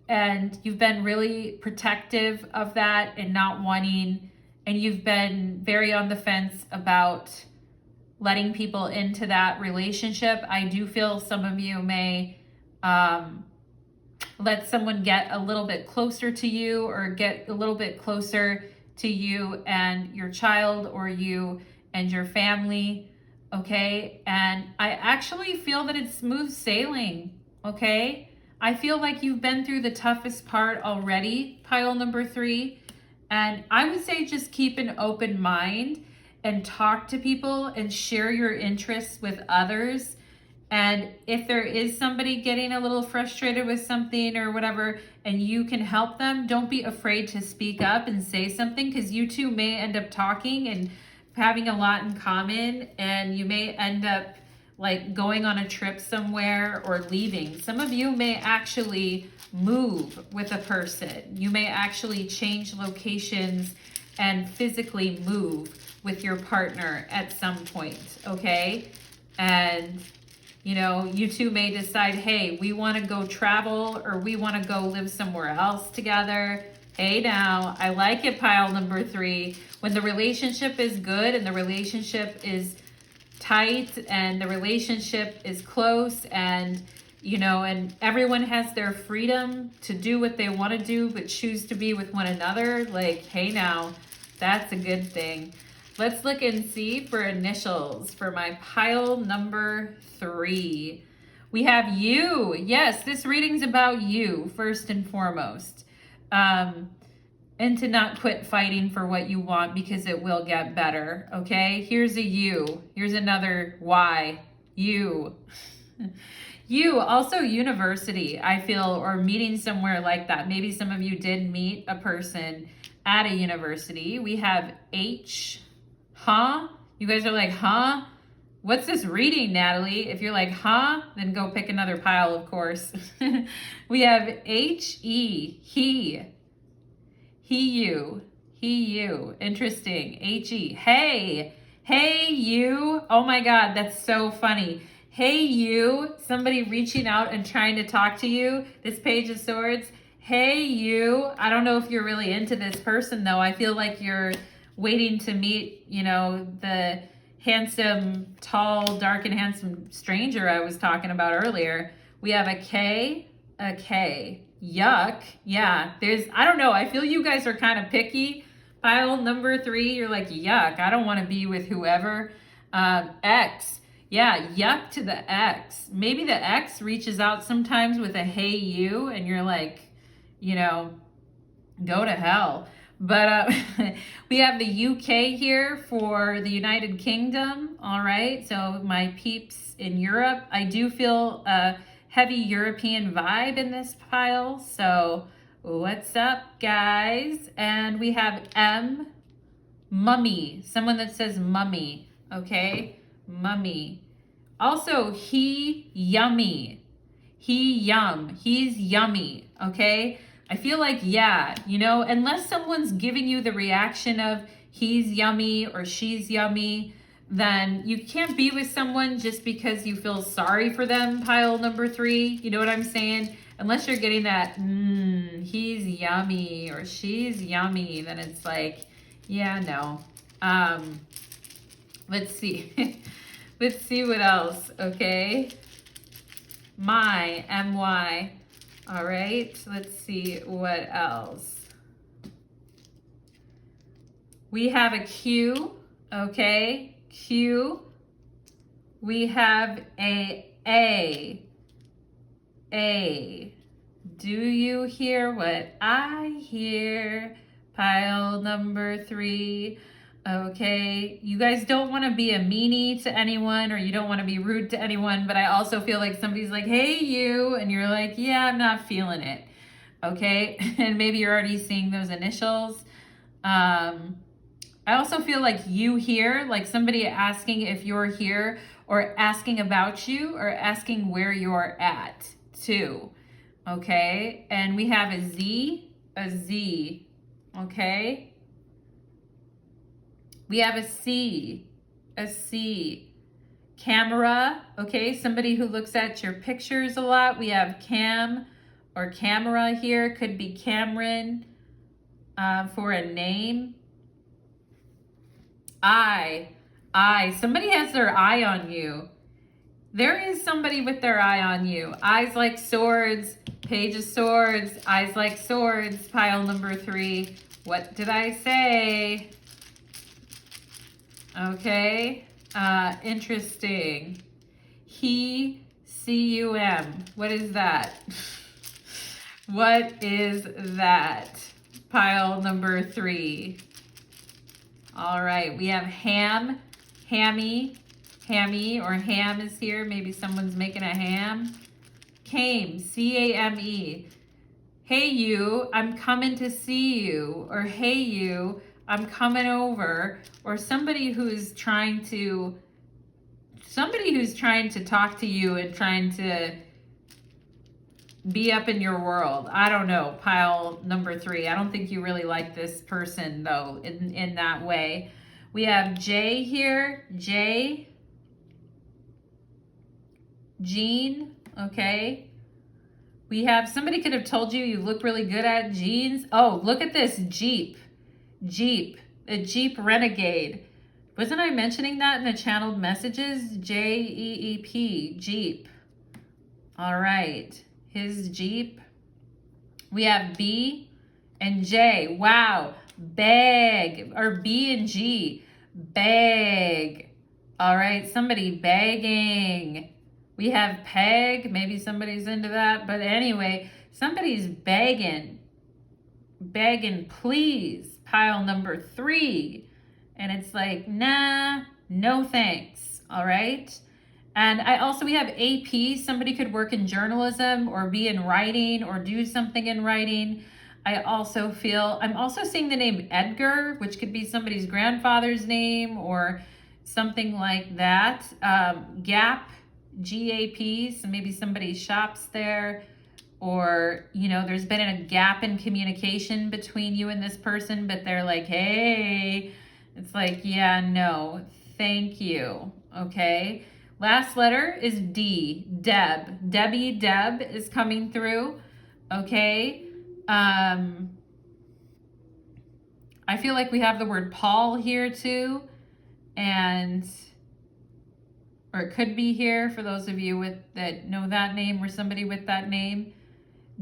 Speaker 1: and you've been really protective of that and not wanting, and you've been very on the fence about letting people into that relationship. I do feel some of you may let someone get a little bit closer to you, or get a little bit closer to you and your child, or you and your family, okay? And I actually feel that it's smooth sailing, okay? I feel like you've been through the toughest part already, pile number 3. And I would say just keep an open mind and talk to people and share your interests with others. And if there is somebody getting a little frustrated with something or whatever, and you can help them, don't be afraid to speak up and say something, because you two may end up talking and having a lot in common, and you may end up like going on a trip somewhere or leaving. Some of you may actually move with a person. You may actually change locations and physically move with your partner at some point, okay? And you know, you two may decide, hey, we want to go travel, or we want to go live somewhere else together. Hey now, I like it, pile number 3. When the relationship is good and the relationship is tight and the relationship is close, and you know, and everyone has their freedom to do what they want to do but choose to be with one another, like, hey now, that's a good thing. Let's look and see for initials for my pile number 3. We have you. Yes, this reading's about you first and foremost. And to not quit fighting for what you want, because it will get better, okay? Here's a you. Here's another Y. You. You, also university, I feel, or meeting somewhere like that. Maybe some of you did meet a person at a university. We have H. Huh? You guys are like, huh? What's this reading, Natalie? If you're like, huh? Then go pick another pile, of course. We have H-E, he, you, you. Interesting. H-E, hey, you. Oh my God, that's so funny. Hey, you, somebody reaching out and trying to talk to you. This Page of Swords. Hey, you. I don't know if you're really into this person, though. I feel like you're waiting to meet, you know, the handsome, tall, dark and handsome stranger I was talking about earlier. We have a K. Yuck. Yeah, I don't know. I feel you guys are kind of picky. Pile number 3, you're like, yuck, I don't want to be with whoever. X. Yeah, yuck to the X. Maybe the X reaches out sometimes with a hey you, and you're like, you know, go to hell. But we have the UK here for the United Kingdom. All right, so my peeps in Europe, I do feel a heavy European vibe in this pile. So what's up, guys? And we have M, mummy, someone that says mummy, okay? Mummy. Also, he, yummy. He's yummy, okay? I feel like, yeah, you know, unless someone's giving you the reaction of he's yummy or she's yummy, then you can't be with someone just because you feel sorry for them, pile number 3. You know what I'm saying? Unless you're getting that, he's yummy or she's yummy, then it's like, yeah, no. Let's see. Let's see what else, okay? My, M-Y. All right, let's see what else. We have a Q, okay, Q. We have a A. Do you hear what I hear? Pile number 3. Okay, you guys don't want to be a meanie to anyone, or you don't want to be rude to anyone, but I also feel like somebody's like, hey, you, and you're like, yeah, I'm not feeling it. Okay, and maybe you're already seeing those initials. I also feel like you here, like somebody asking if you're here, or asking about you, or asking where you're at too. Okay, and we have a Z, okay? We have a C. Camera, okay? Somebody who looks at your pictures a lot. We have cam or camera here. Could be Cameron for a name. I. Somebody has their eye on you. There is somebody with their eye on you. Eyes like swords, Page of Swords, eyes like swords, pile number 3. What did I say? Okay, interesting. He, C-U-M. What is that? What is that? Pile number 3. All right, we have ham, hammy, or ham is here. Maybe someone's making a ham. Came, C-A-M-E. Hey you, I'm coming to see you. Or hey you, I'm coming over. Or somebody who's trying to talk to you and trying to be up in your world. I don't know, pile number 3. I don't think you really like this person though, in that way. We have J here, J. Jean, okay. We have, somebody could have told you you look really good at jeans. Oh, look at this, Jeep, a Jeep Renegade. Wasn't I mentioning that in the channeled messages? J-E-E-P, Jeep. All right, his Jeep. We have B and J. Wow, bag, or B and G, bag. All right, somebody begging. We have peg, maybe somebody's into that, but anyway, somebody's begging, please, pile number 3. And it's like, nah, no thanks, all right? And we have AP, somebody could work in journalism or be in writing or do something in writing. I'm also seeing the name Edgar, which could be somebody's grandfather's name or something like that. Gap, G-A-P, so maybe somebody shops there, or, you know, there's been a gap in communication between you and this person, but they're like, hey, it's like, yeah, no, thank you, okay? Last letter is D, Deb. Deb is coming through, okay? I feel like we have the word Paul here too, or it could be here for those of you that know that name or somebody with that name.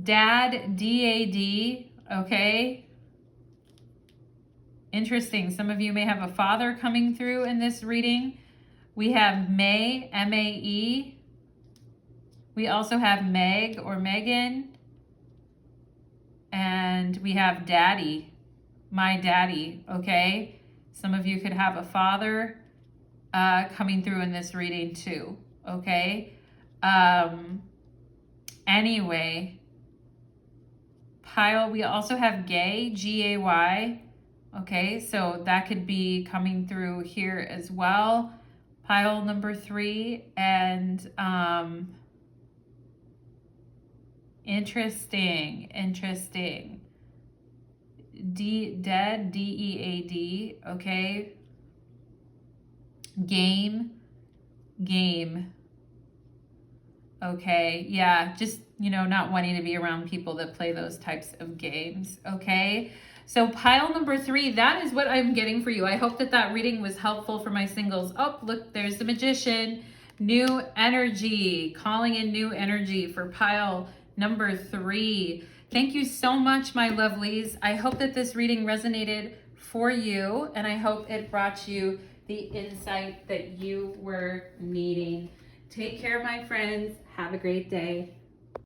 Speaker 1: Dad, D-A-D, okay? Interesting. Some of you may have a father coming through in this reading. We have May, M-A-E. We also have Meg or Megan. And we have Daddy, my daddy, okay? Some of you could have a father coming through in this reading too, okay? Anyway, pile, we also have gay, G-A-Y, okay? So that could be coming through here as well. Pile number 3, and interesting. Dead, D-E-A-D, okay? Game, okay? Yeah, just, you know, not wanting to be around people that play those types of games, okay? So pile number 3, that is what I'm getting for you. I hope that reading was helpful for my singles. Oh, look, there's the Magician. New energy, calling in new energy for pile number 3. Thank you so much, my lovelies. I hope that this reading resonated for you, and I hope it brought you the insight that you were needing. Take care, my friends. Have a great day.